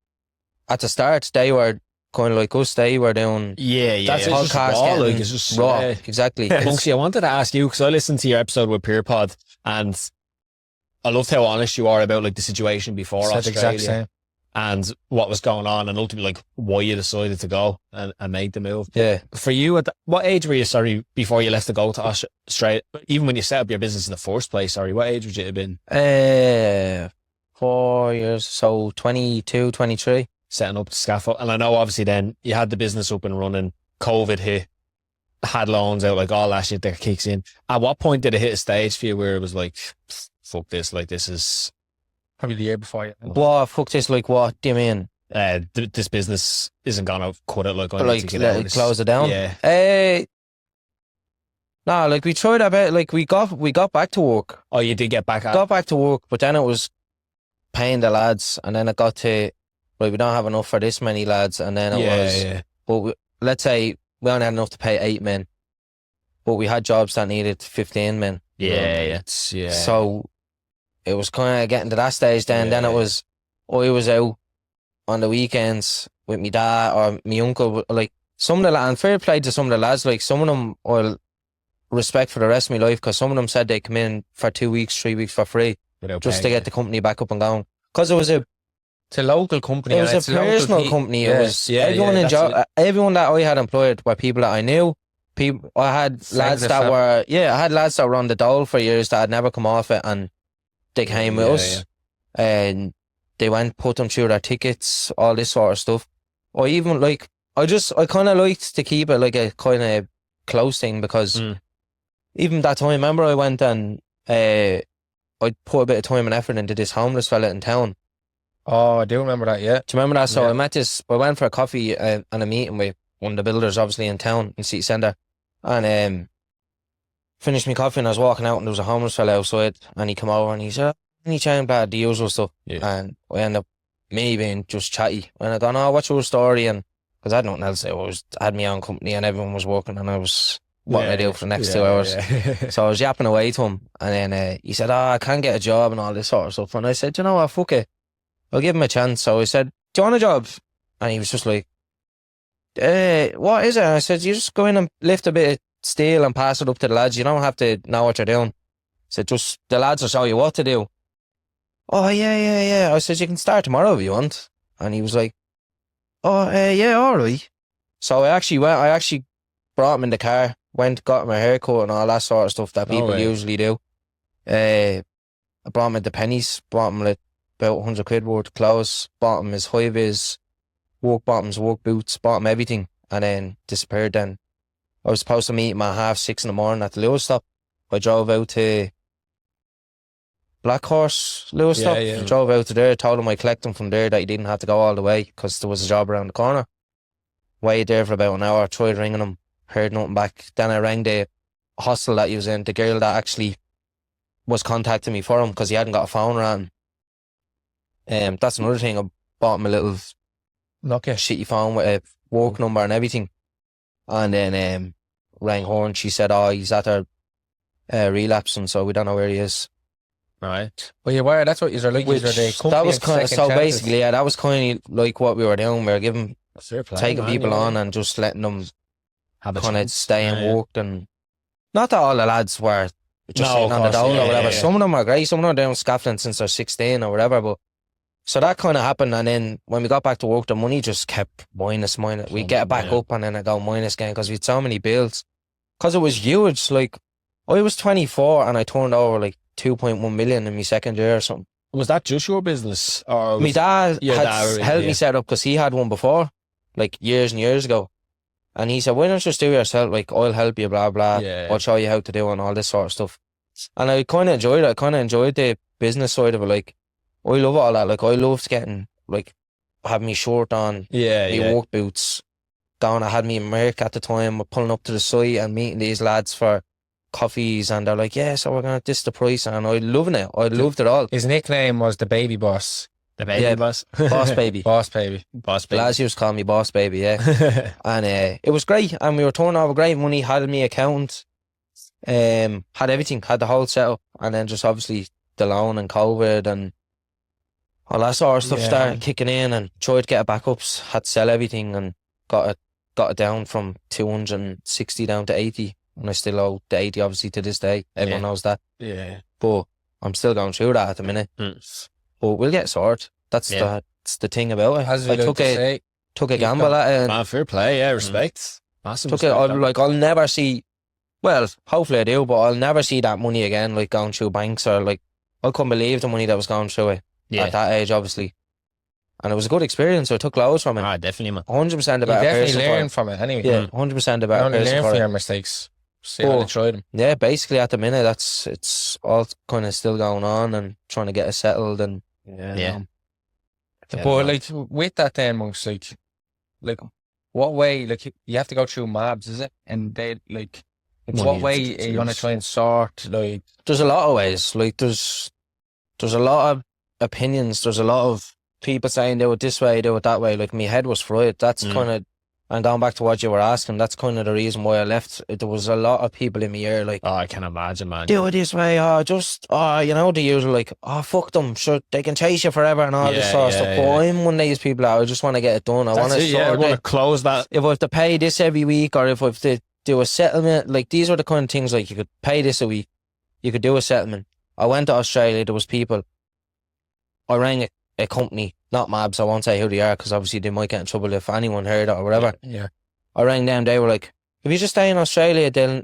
at the start, they were kind of like us. They were doing that's podcast raw, like, it's just raw. Exactly. Monksy, I wanted to ask you, because I listened to your episode with PeerPod, and I loved how honest you are about, like, the situation before Australia. Exact same. and what was going on, and ultimately like why you decided to go and make the move. Yeah. For you, what age were you, sorry, before you left to go to Australia? Even when you set up your business in the first place, sorry, what age would you have been? 4 years, so 22, 23. Setting up the scaffold. And I know obviously then you had the business up and running, COVID hit, had loans out, like all that shit that kicks in. At what point did it hit a stage for you where it was like, fuck this, like this is... Probably the year before you. What, fuck this, like what do you mean? This business isn't gonna cut it, like I need Like, to get out of this. close it down? Yeah. Nah, like we tried a bit, like we got back to work. Oh, you did get back at Got back to work, but then it was paying the lads, and then it got to, like, we don't have enough for this many lads, and then it was, but let's say we only had enough to pay 8 men, but we had jobs that needed 15 men. Yeah. So it was kind of getting to that stage then. Then it was, I was out on the weekends with my dad or my uncle. Like some of the lads, and fair play to some of the lads, like some of them I'll respect for the rest of my life, because some of them said they come in for 2 weeks, 3 weeks for free just to get the company back up and going. Because it's a local company. It was a personal company. It was everyone that I had employed were people that I knew. I had lads that were I had lads that were on the dole for years that had never come off it, and they came with us, and they went, put them through their tickets, all this sort of stuff. Or even like I kind of liked to keep it like a kind of close thing, because even that time, remember I went and I put a bit of time and effort into this homeless fella in town. Oh, I do remember that, yeah. Do you remember that? So I went for a coffee and a meeting with one of the builders, obviously in town, in city centre, and finished my coffee, and I was walking out, and there was a homeless fella outside, and he come over and he said, any chance bad, the usual stuff. And we ended up me being just chatty, and I gone, oh, what's your story? And because I had nothing else to do, I had my own company and everyone was working, and I was what I do for the next 2 hours. So I was yapping away to him, and then he said, I can't get a job and all this sort of stuff. And I said, you know what, fuck it, I'll give him a chance. So I said, do you want a job? And he was just like, what is it? And I said, you just go in and lift a bit of steel and pass it up to the lads. You don't have to know what you're doing. I said, just the lads will show you what to do. Oh, yeah. I said, you can start tomorrow if you want. And he was like, oh, yeah, all right. So I actually brought him in the car, got him a haircut and all that sort of stuff that people usually do. I brought him into Pennies, bought him like about 100 quid worth of clothes, bought him his high-vis, work bottoms, work boots, bought him everything, and then disappeared then. I was supposed to meet him at 6:30 in the morning at the Lewis stop. I drove out to Black Horse Lewis stop. I drove out to there, told him I'd collect him from there, that he didn't have to go all the way because there was a job around the corner. Waited there for about an hour, tried ringing him, heard nothing back. Then I rang the hostel that he was in, the girl that actually was contacting me for him because he hadn't got a phone around. That's another thing. I bought him a little Nokia shitty phone with a work number and everything. And then rang her and she said, oh, he's at her relapsing, so we don't know where he is. Right. Well, you were, that's what you're like. That was kind of, so basically, that was kind of like what we were doing. We were giving, taking people on and just letting them kind of stay and work. And not that all the lads were just sitting on the dole or whatever. Some of them are great. Some of them are doing scaffolding since they're 16 or whatever. But so that kind of happened. And then when we got back to work, the money just kept minus. We'd get it back up and then it go minus again because we had so many bills. Because it was huge. Like, I was 24 and I turned over like 2.1 million in my second year or something. Was that just your business? Or my dad helped me set up because he had one before, like years and years ago. And he said, why don't you just do it yourself? Like, I'll help you, blah, blah. I'll show you how to do it and all this sort of stuff. And I kind of enjoyed it. I kind of enjoyed the business side of it. Like, I love all that. Like, I loved getting, like, having me shirt on, me work boots, I had me in Merck at the time, we're pulling up to the site and meeting these lads for coffees, and they're like, yeah, so we're going to this the price, and I loving it. I loved it all. His nickname was the Baby Boss. The Baby Boss? Boss Baby. Boss Baby. Boss Baby. The lads used to call me Boss Baby, yeah. And it was great, and we were turning over great money, had me accountant, had everything, had the whole setup, and then just obviously the loan and COVID and all that sort of stuff started kicking in, and tried to get it back up, had to sell everything and got it down from 260 down to 80. And I still owe the 80 obviously to this day. Everyone knows that. Yeah. But I'm still going through that at the minute. But we'll get sorted. That's that's the thing about it. As I we like took to a say, gamble at it. And Man, fair play. Yeah, respect. Massive took it. respect. I'll never see. Well, hopefully I do, but I'll never see that money again. Like going through banks or like I couldn't believe the money that was going through it at that age, obviously. And it was a good experience. So I took loads from it. Definitely, man. 100% you a better definitely person. learn from it anyway. Yeah, 100% a You better only person. learn for from it. your mistakes. See how to try them. Yeah, basically at the minute, it's all kind of still going on and trying to get it settled and Yeah. But like with that then, Monks, like what way, like you have to go through mobs, is it? And they like what way are you gonna try and sort like? There's a lot of ways. Like there's a lot of opinions. There's a lot of people saying do it this way, do it that way. Like my head was fried. That's kind of, and going back to what you were asking, that's kind of the reason why I left. There was a lot of people in my ear like, I can imagine, man. do it this way, you know, the usual like, fuck them, sure, they can chase you forever and all this sort of stuff. But I'm one of these people that I just want to get it done. I want to close that. If I have to pay this every week, or if I have to do a settlement, like these are the kind of things like you could pay this a week, you could do a settlement. I went to Australia, there was people, I rang a company, not Mabs, I won't say who they are because obviously they might get in trouble if anyone heard it or whatever. Yeah. I rang them, they were like, if you just stay in Australia, then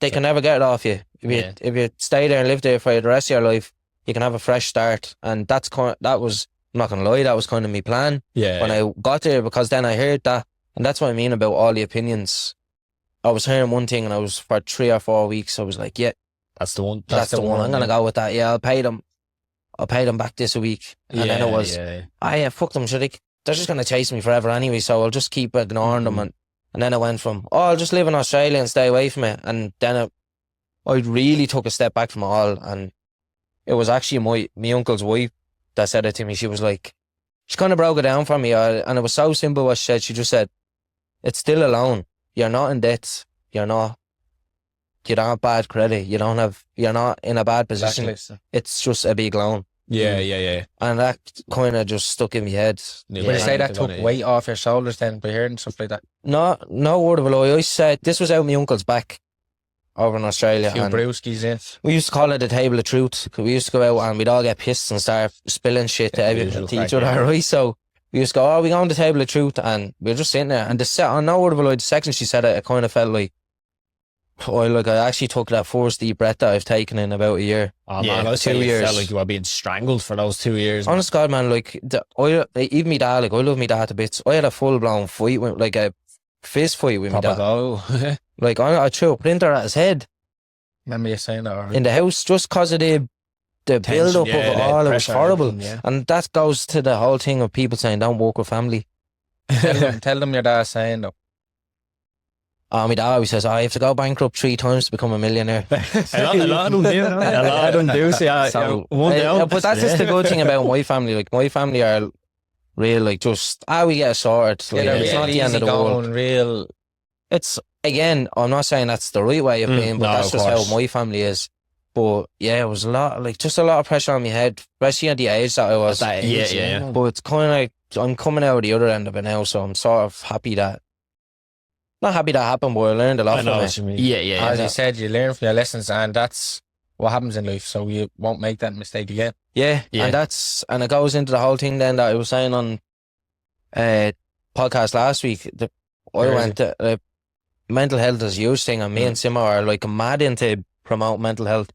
they can never get it off you. If you stay there and live there for the rest of your life, you can have a fresh start. And that was, I'm not going to lie, that was kind of my plan when I got there, because then I heard that. And that's what I mean about all the opinions. I was hearing one thing and I was, for 3 or 4 weeks, I was like, yeah, that's the one. That's the one. I'm going to go with that. Yeah, I'll pay them back this a week. And then it was, fuck them. They're just going to chase me forever anyway, so I'll just keep ignoring them. And then I went from, I'll just live in Australia and stay away from it. And then I really took a step back from it all. And it was actually my uncle's wife that said it to me. She was like, she kind of broke it down for me. And it was so simple what she said. She just said, it's still a loan. You're not in debt. You don't have bad credit. You're not in a bad position. It's just a big loan. Yeah. And that kind of just stuck in my head. Would you say that took weight off your shoulders then by hearing stuff like that? No word of a lie. I said this was out my uncle's back over in Australia. A few brewskis in. We used to call it the table of truth. We used to go out and we'd all get pissed and start spilling shit to each other, right? So we used to go, we go on the table of truth, and we were just sitting there. And on no word of a lie, the second she said it, it kind of felt like, I actually took that first deep breath that I've taken in about a year. Man, I 2 years. Felt like you were being strangled for those 2 years. Honest God, man, even my dad, I love my dad to bits. I had a full blown fight, like a fist fight with my dad. Like I threw a printer at his head. Remember you saying that? In the house, just because of the build up of it all. It was horrible. And that goes to the whole thing of people saying don't work with family. Tell them your dad's saying though. My dad always says, I have to go bankrupt 3 times to become a millionaire. a lot of them do. A lot of them do. So, but that's just the good thing about my family. Like, my family are real, like, just, we get it sorted. Like, it's not the end of the world. Real. It's, again, I'm not saying that's the right way of being, but that's just how my family is. But, yeah, it was just a lot of pressure on my head, especially at the age that I was. But it's kind of like, I'm coming out the other end of it now, so I'm sort of happy that, not happy that happened, but I learned a lot from it. Yeah. As you said, you learn from your lessons, and that's what happens in life, so you won't make that mistake again. Yeah. And it goes into the whole thing then that I was saying on podcast last week. I went to mental health is a huge thing, and me and Simo are like mad into promote mental health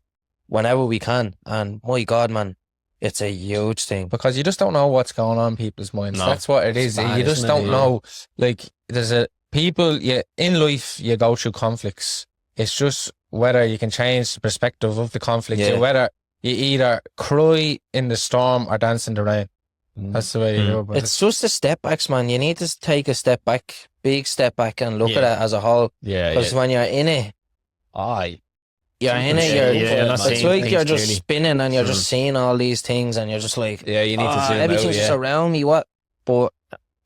whenever we can. And my God, man, it's a huge thing, because you just don't know what's going on in people's minds. That's what it is. You just don't know. Like, there's people, in life, you go through conflicts. It's just whether you can change the perspective of the conflict, whether you either cry in the storm or dance in the rain. That's the way you do it. It's just a step back, man. You need to take a step back, big step back, and look at it as a whole. Because when you're in it, it's like you're just spinning and you're just seeing all these things, and you're just like, you need to zoom everything's just around me. But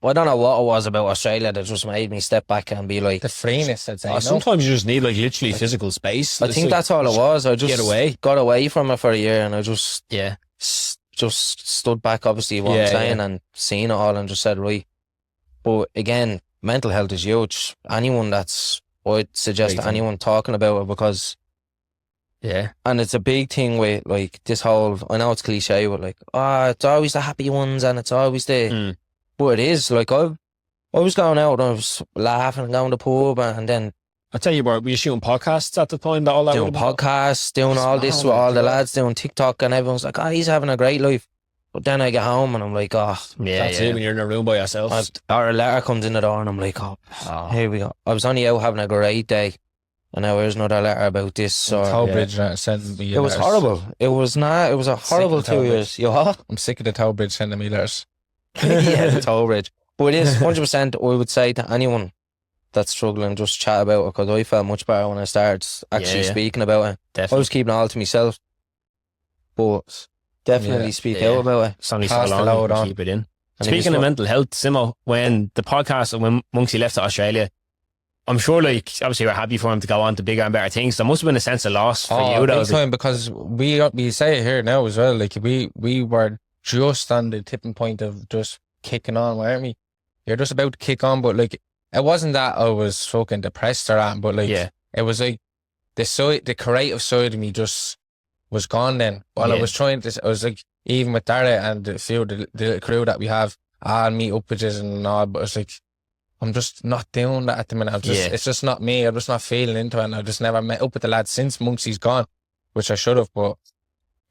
I don't know what it was about Australia that just made me step back and be like, the freeness, I'd say. Sometimes you just need like literally physical space. I think that's all it was. I just got away from it for a year, and I just stood back, obviously, what I'm saying, and seen it all, and just said, right. But again, mental health is huge. I'd suggest anyone talking about it, because Yeah. And it's a big thing with like this whole, I know it's cliche, but like, it's always the happy ones and it's always the, but it is like I was going out and I was laughing and going to the pub and then I tell you, were you shooting podcasts at the time? That all that doing would have been- podcasts, doing all this with all the lads, doing TikTok, and everyone's like, he's having a great life. But then I get home and I'm like, That's it when you're in a room by yourself. or a letter comes in the door and I'm like, here we go. I was only out having a great day, and now here's another letter about this. Or Towbridge sending me it was letters. horrible. It was not. It was a horrible 2 years. You what? I'm sick of the Towbridge sending me letters. Yeah, the Towbridge. But it is 100%. I would say to anyone that's struggling, just chat about it, because I felt much better when I started actually speaking about it. Definitely. I was keeping it all to myself, but definitely speak out about it. It's only Pass so the long load you can on. keep it in. And if Speaking you of mental health, Simo, when the podcast, when Monksy left to Australia, I'm sure, like, obviously we're happy for him to go on to bigger and better things. There must have been a sense of loss for you, though. big time, because we say it here now as well. Like we were just on the tipping point of just kicking on, weren't we? You're just about to kick on, but like it wasn't that I was fucking depressed or that, but like it was like the creative side of me just was gone then. While I was trying to, I was like, even with Tallaght and the few the crew that we have, I'll meet up with us and all, but it's like I'm just not doing that at the minute. It's just not me. I'm just not feeling into it, and I just never met up with the lads since Monksy's gone, which I should have. But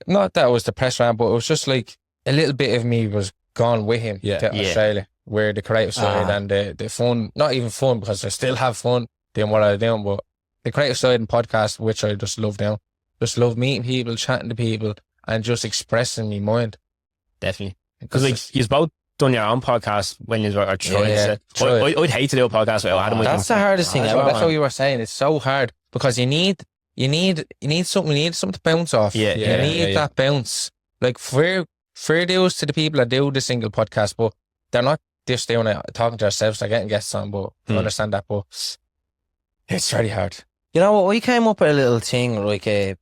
not that I was depressed around, but it was just like a little bit of me was gone with him to Australia, where the creative side and the fun, not even fun because I still have fun doing what I'm doing, but the creative side and podcast, which I just love now. Just love meeting people, chatting to people, and just expressing my mind. Definitely. Because like you've both done your own podcast when you were trying to. I'd hate to do a podcast without Adam. That's the hardest thing ever. That's what you were saying. It's so hard because you need something to bounce off. You need that bounce. Like fair dues to the people that do the single podcast, but they're not just doing it, talking to ourselves. They're getting guests on, but I understand that. But it's very hard. You know what? We came up with a little thing, like a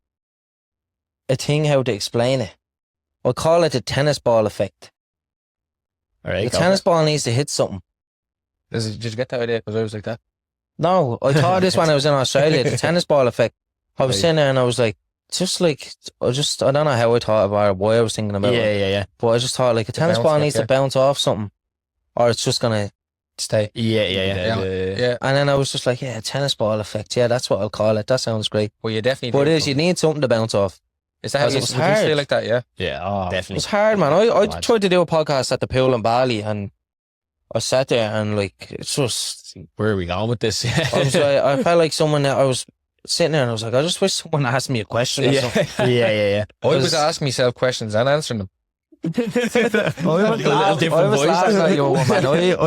thing how to explain it. I'll call it the tennis ball effect. All right, the tennis ball needs to hit something. Did you get that idea? Because I was like that. No, I thought this when I was in Australia, the tennis ball effect. I was sitting there and I was like, just like, I don't know how I thought about it, why I was thinking about it. Yeah. But I just thought like a tennis ball needs to bounce off something, or it's just going to stay. Yeah. And then I was just like, tennis ball effect. Yeah, that's what I'll call it. That sounds great. Well, you definitely But it is, you need something to bounce off. Is that how it was hard? You feel like that? Yeah. Definitely. It was hard, man. I tried to do a podcast at the pool in Bali, and I sat there and like, it's just, where are we going with this? I was like, I felt like someone that I was sitting there and I was like, I just wish someone asked me a question or something. Yeah. I was asking myself questions and answering them. I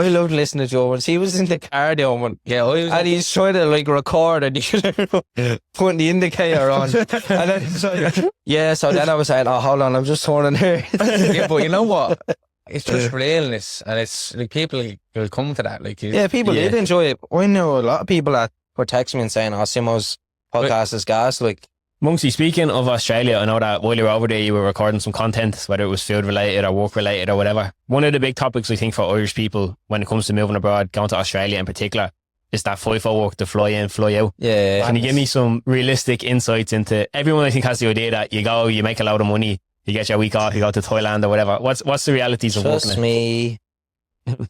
loved listening to Joe once. He was in the car there one. And he's trying to like record and he's putting the indicator on. And then he's like, so then I was like, hold on, I'm just turning here. But you know what? It's just realness, and it's like people will come to that. Like people did enjoy it. I know a lot of people that were texting me and saying, Simo's podcast is gas. Like, Monksy, speaking of Australia, I know that while you were over there, you were recording some content, whether it was food related or work related or whatever. One of the big topics, I think, for Irish people when it comes to moving abroad, going to Australia in particular, is that FIFO work, the fly in, fly out. Yeah. Can you give me some realistic insights into everyone? I think has the idea that you go, you make a load of money, you get your week off, you go to Thailand or whatever. What's the realities of working? Trust me,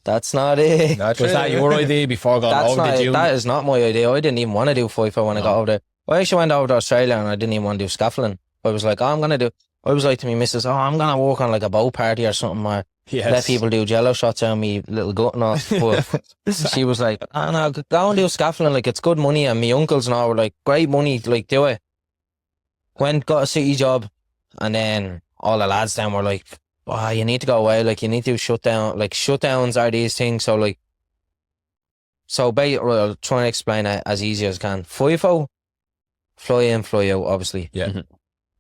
that's not it. Was that your idea before going over? That is not my idea. I didn't even want to do FIFO when I got over there. I actually went over to Australia and I didn't even want to do scaffolding. I was like, I was like to me missus, I'm going to work on like a boat party or something, or let people do jello shots on me little gut and all. But she was like, no, go and do scaffolding, like it's good money. And my uncles and all were like, great money, like do it. Went, got a city job, and then all the lads down were like, you need to go away, like you need to do shutdown, like shutdowns are these things. So like, I'll try and explain it as easy as I can. FIFO, fly in, fly out, obviously. Yeah. Mm-hmm.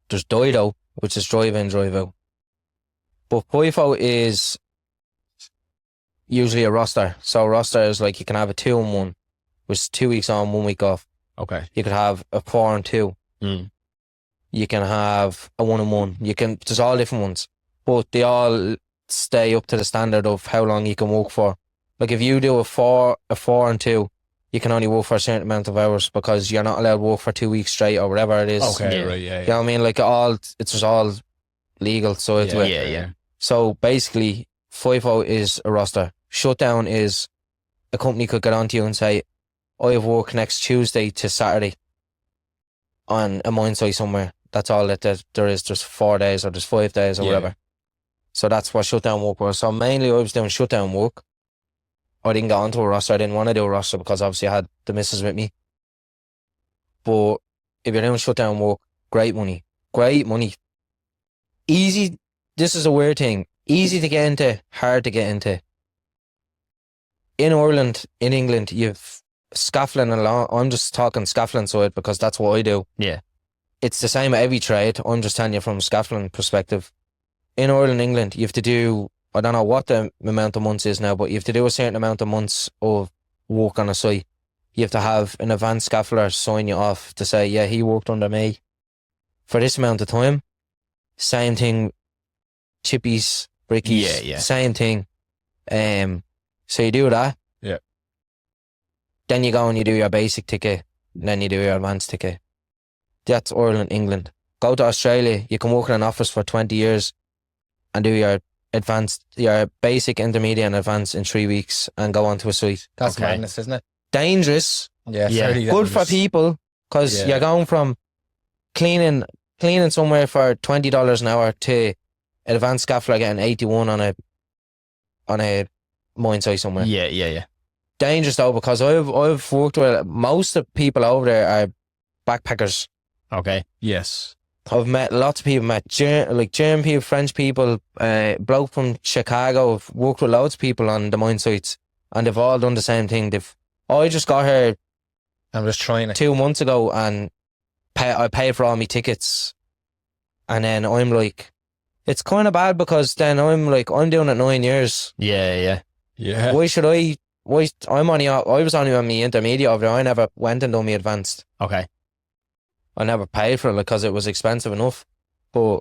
There's Dido, which is drive in, drive out. But FIFO is usually a roster. So a roster is like you can have a 2-in-1, which is 2 weeks on, 1 week off. Okay. You could have a 4-in-2. You can have a 1-in-1. There's all different ones. But they all stay up to the standard of how long you can work for. Like if you do a 4-in-2, you can only work for a certain amount of hours because you're not allowed to work for 2 weeks straight or whatever it is. Okay, Yeah. right, yeah. You know what I mean? Like it's just all legal. So it's Yeah. So basically, FIFO is a roster. Shutdown is a company could get onto you and say, I have work next Tuesday to Saturday on a mine site somewhere. That's all that there is. There's 4 days or there's 5 days or Yeah. whatever. So that's what shutdown work was. So mainly I was doing shutdown work. I didn't get onto a roster. I didn't want to do a roster because obviously I had the missus with me. But if you're doing shutdown work, great money. Great money. Easy. This is a weird thing. Easy to get into, hard to get into. In Ireland, in England, you've scaffolding and law. I'm just talking scaffolding side because that's what I do. Yeah. It's the same at every trade. I'm just telling you from a scaffolding perspective. In Ireland, England, you have to do, I don't know what the amount of months is now, but you have to do a certain amount of months of work on a site. You have to have an advanced scaffolder sign you off to say, yeah, he worked under me for this amount of time. Same thing, chippies, brickies, Yeah. same thing. So you do that. Yeah. Then you go and you do your basic ticket, and then you do your advanced ticket. That's Ireland, England. Go to Australia, you can work in an office for 20 years and do your basic, intermediate and advanced in 3 weeks and go on to a site. That's Okay. madness, isn't it? Dangerous, Yeah, Yeah. fairly good for dangerous. people, because Yeah. you're going from cleaning somewhere for $20 an hour to an advanced scaffolder getting 81 on a mine site somewhere. Yeah. Dangerous though, because I've worked with most of the people over there are backpackers. Okay. Yes. I've met lots of people, German people, French people, bloke from Chicago. I've worked with loads of people on the mine sites, and they've all done the same thing. I just got here I'm just trying it. 2 months ago, and I paid for all my tickets, and then I'm like, it's kind of bad because then I'm like, I'm doing it 9 years. Yeah. Yeah. Why should I? I was only on my intermediate over there. I never went and done my advanced. Okay. I never paid for it because it was expensive enough. But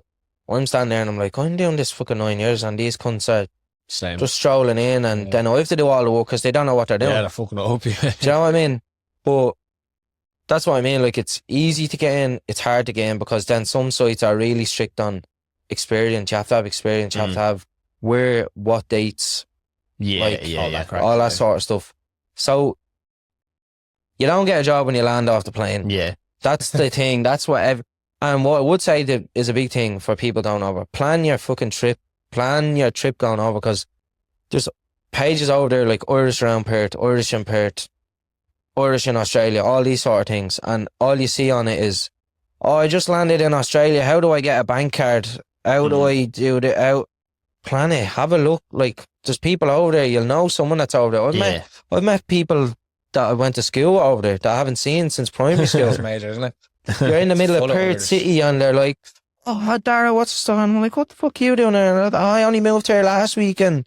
I'm standing there and I'm like, I'm doing this fucking 9 years, and these cunts are Same. just strolling in, and then I have to do all the work because they don't know what they're doing. Yeah, they're fucking up. Yeah. Do you know what I mean? But that's what I mean. Like, it's easy to get in, it's hard to get in, because then some sites are really strict on experience. You have to have experience. You have to have what dates, Yeah. all that sort of stuff. So you don't get a job when you land off the plane. Yeah. That's the thing. That's what and what I would say that is a big thing for people going over. Plan your fucking trip. Plan your trip going over, because there's pages over there like Irish around Perth, Irish in Perth, Irish in Australia, all these sort of things. And all you see on it is, oh, I just landed in Australia. How do I get a bank card? How do I do that? Plan it. Have a look. Like, there's people over there. You'll know someone that's over there. I've met people that I went to school over there that I haven't seen since primary school. It's major, isn't it? You're in the middle of Full of Perth Irish. City, and they're like, oh, Dara, what's the story? And I'm like, what the fuck are you doing there? And I only moved here last weekend.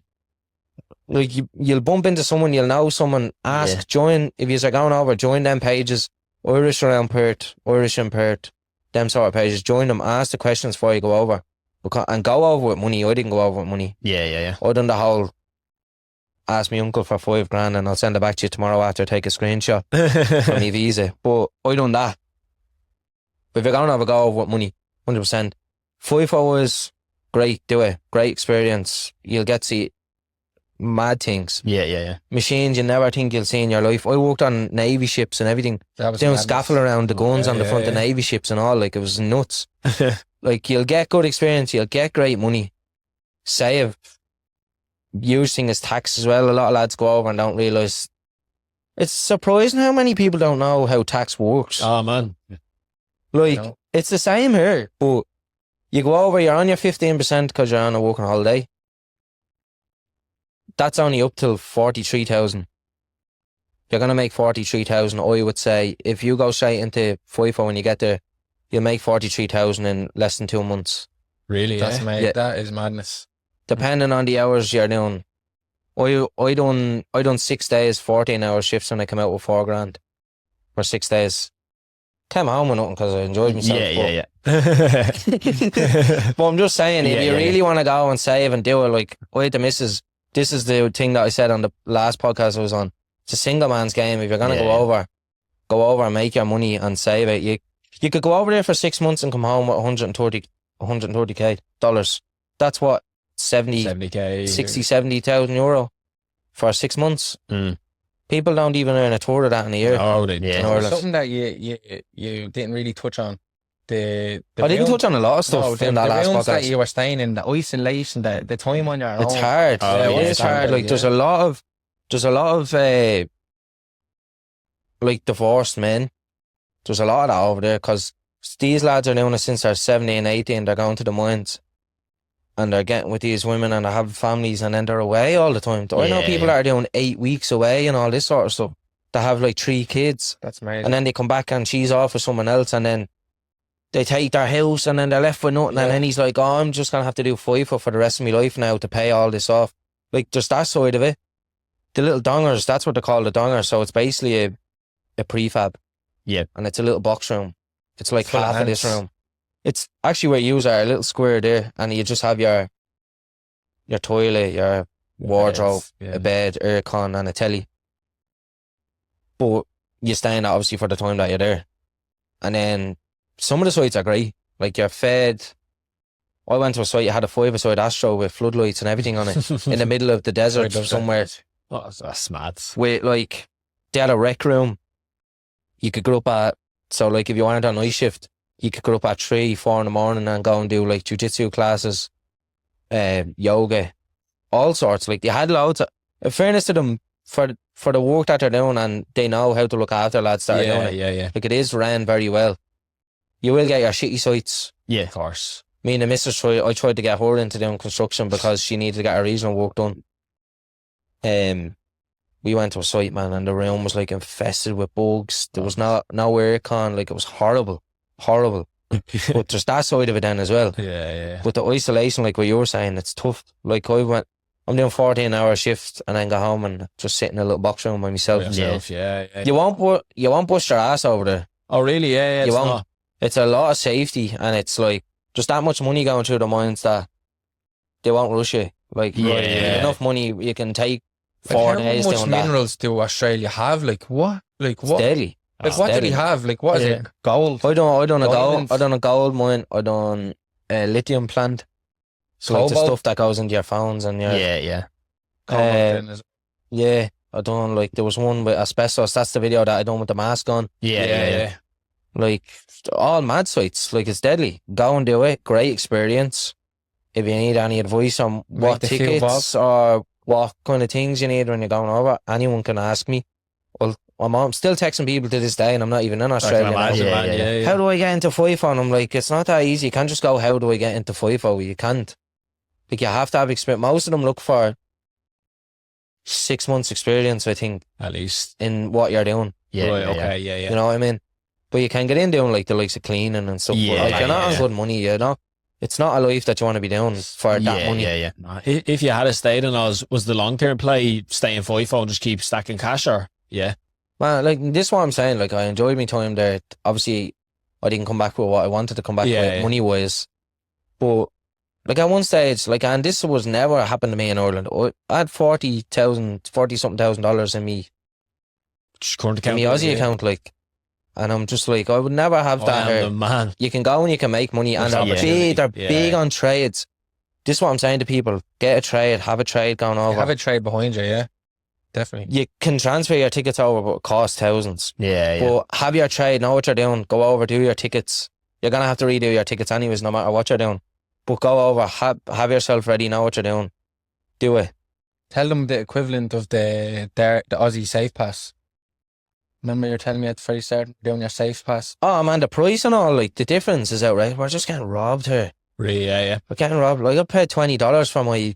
Like, you'll bump into someone, you'll know someone, join, if you're going over, join them pages, Irish around Perth, Irish in Perth, them sort of pages, join them, ask the questions before you go over. And go over with money. I didn't go over with money. Yeah. I done the whole, ask my uncle for $5,000 and I'll send it back to you tomorrow after I take a screenshot for my visa. But I done that. But if you're going to have a go over with money, 100%. FIFO is great, do it. Great experience. You'll get to see mad things. Yeah. Machines you never think you'll see in your life. I worked on Navy ships and everything. That was Doing madness. scaffold around the guns on the yeah, front of yeah. Navy ships and all. Like, it was nuts. Like, you'll get good experience. You'll get great money. Save. Huge thing is tax as well. A lot of lads go over and don't realise. It's surprising how many people don't know how tax works. Oh, man. Like, No. it's the same here, but you go over, you're on your 15% because you're on a working holiday. That's only up till 43,000. You're going to make 43,000, I would say. If you go straight into FIFO when you get there, you'll make 43,000 in less than 2 months. Really? That's Yeah. mad. Yeah. That is madness. Depending on the hours you're doing. I done 6 days, 14-hour shifts when I came out with $4,000 for 6 days. Came home with nothing because I enjoyed myself. Yeah. But I'm just saying, if you Yeah. really want to go and save and do it, like, I had the missus, this is the thing that I said on the last podcast I was on. It's a single man's game. If you're gonna go over and make your money and save it. You could go over there for 6 months and come home with 130k dollars. That's what 70k, 60, 70,000 euro for 6 months. People don't even earn a third of that in a year. Oh, they Something that you didn't really touch on. I didn't touch on a lot of stuff in that last rooms podcast. that you were staying in, the isolation, the time on your own. It's hard. It is hard. Like there's a lot of like divorced men. There's a lot of that over there because these lads are doing it since they're 17, 18. They're going to the mines and they're getting with these women and they have families and then they're away all the time. I know people that are doing 8 weeks away and all this sort of stuff. They have like 3 kids. That's amazing. And then they come back and she's off with someone else and then they take their house and then they're left with nothing. And then he's like, oh, I'm just going to have to do FIFO for the rest of my life now to pay all this off. Like there's that side of it. The little dongers, that's what they call the dongers. So it's basically a prefab. Yeah. And it's a little box room. It's like Full half of this room. It's actually where you are, a little square there, and you just have your toilet, your wardrobe, a bed, aircon, and a telly. But you stay in that obviously for the time that you're there. And then some of the sites are great. Like you're fed. I went to a site, you had a 5-a-side Astro with floodlights and everything on it in the middle of the desert somewhere. Oh, that's mad. With like, they had a rec room. You could go up at, so like if you wanted a night shift, you could go up at 3, 4 in the morning and go and do like jiu-jitsu classes, yoga, all sorts. Like they had loads of, in fairness to them, for the work that they're doing and they know how to look after lads that are doing it. Yeah. Like it is ran very well. You will get your shitty sites. Yeah. Of course. Me and the missus I tried to get her into doing construction because she needed to get her regional work done. We went to a site, man, and the room was like infested with bugs. There was no aircon, like it was horrible. But there's that side of it then as well. Yeah. But the isolation, like what you were saying, it's tough. Like I'm doing 14-hour shifts and then go home and just sit in a little box room by myself. Yeah. You won't bust your ass over there. Oh, really? Yeah. You won't. It's a lot of safety and it's like just that much money going through the mines that they won't rush you. Like enough money you can take 4 days how doing much minerals do Australia have? Like what? It's deadly. Like what do they have? Like what is it? Gold? I done a gold mine. I done a lithium plant. So like the stuff that goes into your phones and your yeah. I done like there was one with asbestos. That's the video that I done with the mask on. Yeah. Like all mad sites. Like it's deadly. Go and do it. Great experience. If you need any advice on what tickets or what kind of things you need when you're going over, anyone can ask me. Well, I'm still texting people to this day and I'm not even in Australia now. How do I get into FIFO? And I'm like, it's not that easy. You can't just go, how do I get into FIFO? You can't. Like you have to have experience. Most of them look for 6 months experience, I think. At least. In what you're doing. Yeah. You know what I mean? But you can get in doing like the likes of cleaning and stuff. Like you're not on good money, you know? It's not a life that you want to be doing for that money. Yeah. If you had a stayed in Oz, was the long-term play stay in FIFO and just keep stacking cash or? Yeah. Man, like this is what I'm saying. Like I enjoyed my time there. Obviously, I didn't come back with what I wanted to come back with money-wise. But like at one stage, like, and this was never happened to me in Ireland. I had $40,000 in me current account, in my Aussie account, like, and I'm just like, I would never have that here. Man. You can go and you can make money, and they're big on trades. This is what I'm saying to people: get a trade, have a trade going over, have a trade behind you. Yeah, definitely. You can transfer your tickets over, but it costs thousands. But have your trade, know what you're doing. Go over, do your tickets. You're gonna have to redo your tickets anyways, no matter what you're doing. But go over, have yourself ready, know what you're doing. Do it. Tell them the equivalent of the Aussie Safe Pass. Remember you're telling me at the very start, doing your Safe Pass? Oh man, the price and all, like the difference is outright. We're just getting robbed here. Really, yeah. We're getting robbed. Like I paid $20 for my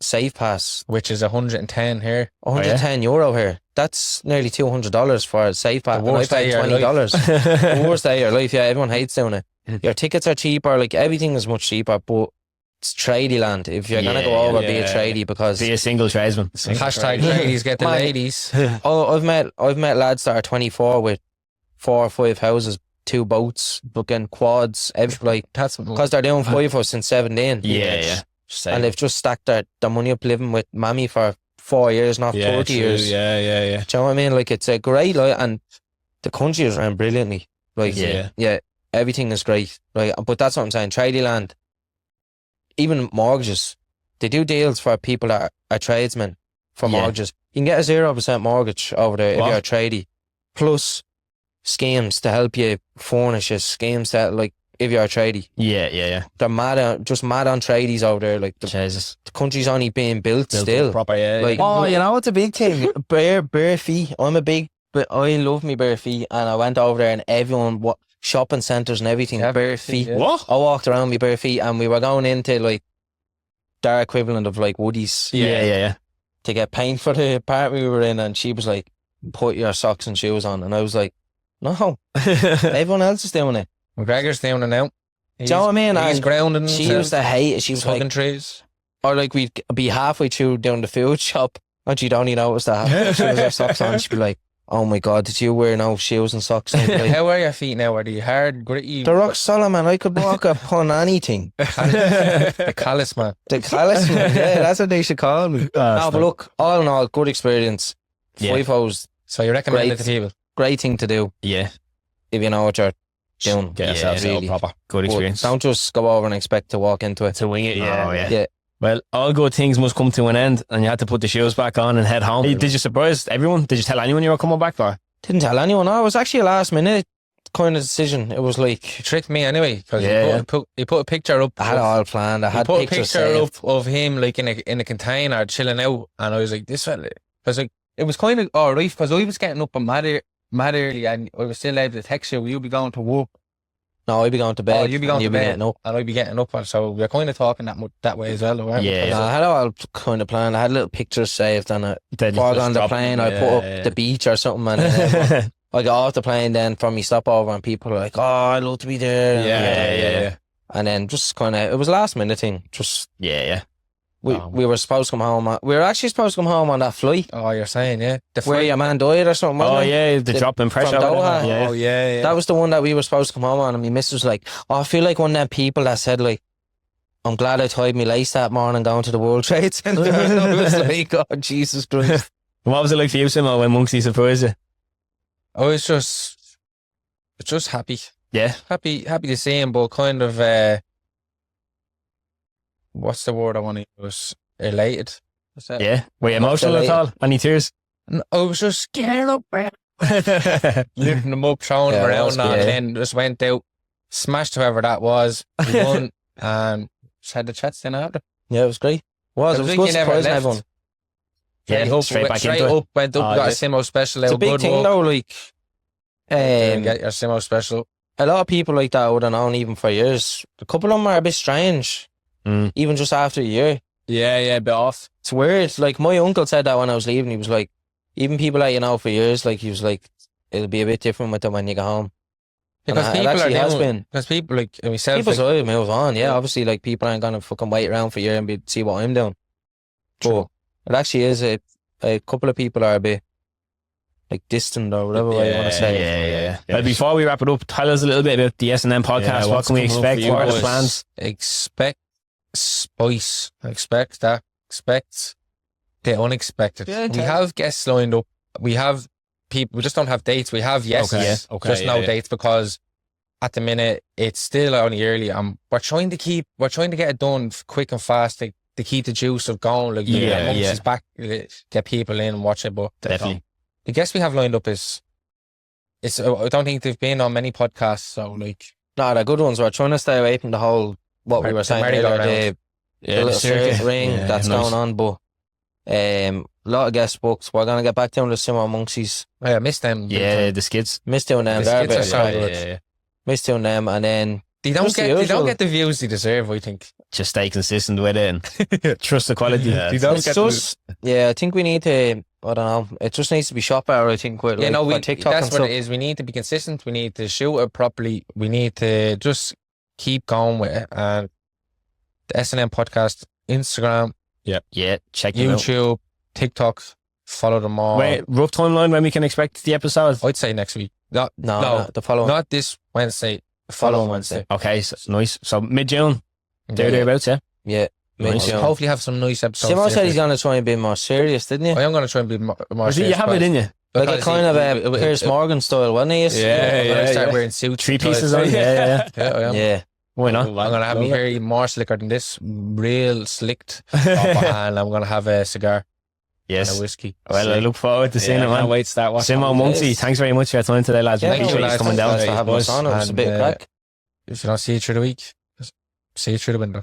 Safe Pass. Which is 110 here. €110 here. That's nearly $200 for a Safe Pass. The worst day of your life. The worst day of your life, yeah. Everyone hates doing it. Your tickets are cheaper, like everything is much cheaper, but it's tradie land. If you're gonna go over, be a tradie, because be a single tradesman. Hashtag ladies get the ladies. Oh, I've met lads that are 24 with 4 or 5 houses, 2 boats, fucking quads, like that's because they're doing FIFO since 17. Yeah. And they've just stacked their money up living with mammy for 4 years, not 30 true. years. Yeah. Do you know what I mean? Like, it's a great, like, and the country is run brilliantly. Like, yeah, everything is great. Right, but that's what I'm saying. Tradie land, even mortgages, they do deals for people that are tradesmen for mortgages. You can get a 0% mortgage over there if you're a tradie, plus schemes to help you furnish your schemes that, like, if you're a tradie. Yeah. They're mad on tradies over there. Like, Jesus. the country's only being built still. Proper, yeah. Like, you know what's a big thing? bare feet. But I love me bare feet, and I went over there and everyone, shopping centres and everything, bare feet. Yeah. What? I walked around with bare feet, and we were going into like their equivalent of like Woodies. Yeah. To get paint for the apartment we were in, and she was like, "Put your socks and shoes on," and I was like, "No, everyone else is doing it." McGregor's doing it now. Do you know what I mean? He's And grounding she himself. used to hate it. She was Hugging like, trees. or like we'd be halfway through down the food shop, and she'd only notice that she was her socks on. She'd be like, "Oh my God, did you wear no shoes and socks?" And I'd be like, How are your feet now? Are they hard, gritty? the rock solid, man. I could walk upon anything. The callous, man. The callous, man. Yeah, that's what they should call me. No, but look, all in all, good experience. Yeah. FIFO's So you recommend it Great. to people? great thing to do Yeah. if you know what you're doing. Get yourself set up really. proper. Good But experience. don't just go over and expect to walk into it. To wing it, Oh, yeah. Yeah. Well, all good things must come to an end, and you had to put the shoes back on and head home. Did you surprise everyone? Did you tell anyone you were coming back for? Didn't tell anyone. No, it was actually a last minute kind of decision. It was like, You tricked me anyway, because Yeah, he put a picture up. I had it all planned. I He had put a pictures picture saved. up of him like in a container chilling out, and I was like, this fella, because like it was kind of alright, because I was getting up and mad early, and I was still able to text you. Will you be going to work? No, I'd be going to bed. Oh, you'd be going and to you'd bed, getting up. and I'd be getting up, and so we're kind of talking that way as well. Weren't we? Yeah. No, I had it all kind of planned. I had little pictures saved, and Then before I got just on the drop- plane, I put up the beach or something, and then I got off the plane then from me stopover, and people were like, "Oh, I'd love to be there." Yeah. And then just kind of, it was a last minute thing. Just Yeah. we were supposed to come home. We were actually supposed to come home on that flight Oh, you're saying, yeah. The where flight- your man died or something. Oh, wasn't it? yeah, the drop in pressure. from or whatever. Doha. Yeah. Oh, yeah. That was the one that we were supposed to come home on, and my missus was like, "Oh, I feel like one of them people that said like, I'm glad I tied my lace that morning going to the World Trade Center." And I was like, "Oh, Jesus Christ." What was it like for you, Simo, when Monksy surprised you? I was just happy. Yeah. Happy to see him, but kind of what's the word I want to use? Elated. What's that? Yeah. Were you Not emotional at elated. all? Any tears? I was just scared up, man. Lifting them up, throwing Yeah, them it around, was, and yeah. then just went out, smashed whoever that was, we won, and just had the chats then after. Yeah, it was great. It was like good you never surprising left. everyone. Yeah, Straight up, straight went back straight into it. up, went up, Oh, got a yeah. Simo special It's out, a big good thing walk. though, like Get your Simo special. a lot of people like that I would have known even for years. A couple of them are a bit strange, even just after a year. Yeah, a bit off. It's weird. Like my uncle said that when I was leaving, he was like, even people that you know for years, like he was like, it'll be a bit different with them when you get home. Because And people it actually are has doing, been. because people like myself, People's like, lives move on, yeah. Obviously, like people aren't gonna fucking wait around for a year and see what I'm doing. But it actually is a couple of people are a bit like distant or whatever way you want to say. Yeah. Well, before we wrap it up, tell us a little bit about the S&M podcast. Yeah, what what's can we coming up expect? for you What are the boys? plans? expect spice. Expect that. Expect the unexpected. Yeah, We have guests lined up. We have people. We just don't have dates. We have yes, Okay, yes, okay, just no yeah. dates because at the minute it's still only early. We're trying to get it done quick and fast to keep the juice of going. Like Yeah, once yeah. it's back, get people in and watch it. But Definitely. the guests we have lined up is. I don't think they've been on many podcasts. So like. No, they're good ones. We're trying to stay away from the whole what we The were saying earlier, merry-go-round. the little circuit ring Yeah, that's nice. going on. But a lot of guest books. We're gonna get back down to Simo and Monksys. I missed them. Yeah, the skids. Miss doing them. The They're a skits bit are so of good. miss doing them, and then They don't Just the get they usual. don't get the views they deserve. I think. Just stay consistent with it and trust the quality. They don't it's get just I think we need to. I don't know. It just needs to be shot better. I think with Yeah, like, no, for TikTok that's and what stuff. it is. We need to be consistent. We need to shoot it properly. We need to just keep going with it. And the S&M Podcast, Instagram, Yeah, check them out. YouTube, TikTok, follow them all. Wait, rough timeline when we can expect the episode? I'd say next week. No, the following. not this Wednesday. The following Wednesday. Okay, so nice. So mid-June, thereabouts, yeah? Yeah, Nice, yeah. Hopefully have some nice episodes. Simo said there. he's going to try and be more serious, didn't I you? am going to try and be more You serious. have it, didn't you? Like a kind of a Piers Morgan style, wasn't he? When I start wearing suits. 3 and ties. pieces on. Yeah. Yeah, I am. Yeah. Why not? I'm going to have me very more slicker than this. Real slicked. And I'm going to have a cigar and Yes. a whiskey. Well, I look forward to seeing it, Can't man. wait to start watching. Simo and Monksy, thanks very much for your time today, lads. Yeah, Appreciate you lads. coming down. Thanks for having us on. It was a bit of And, crack. If you don't see you through the week, see you through the window.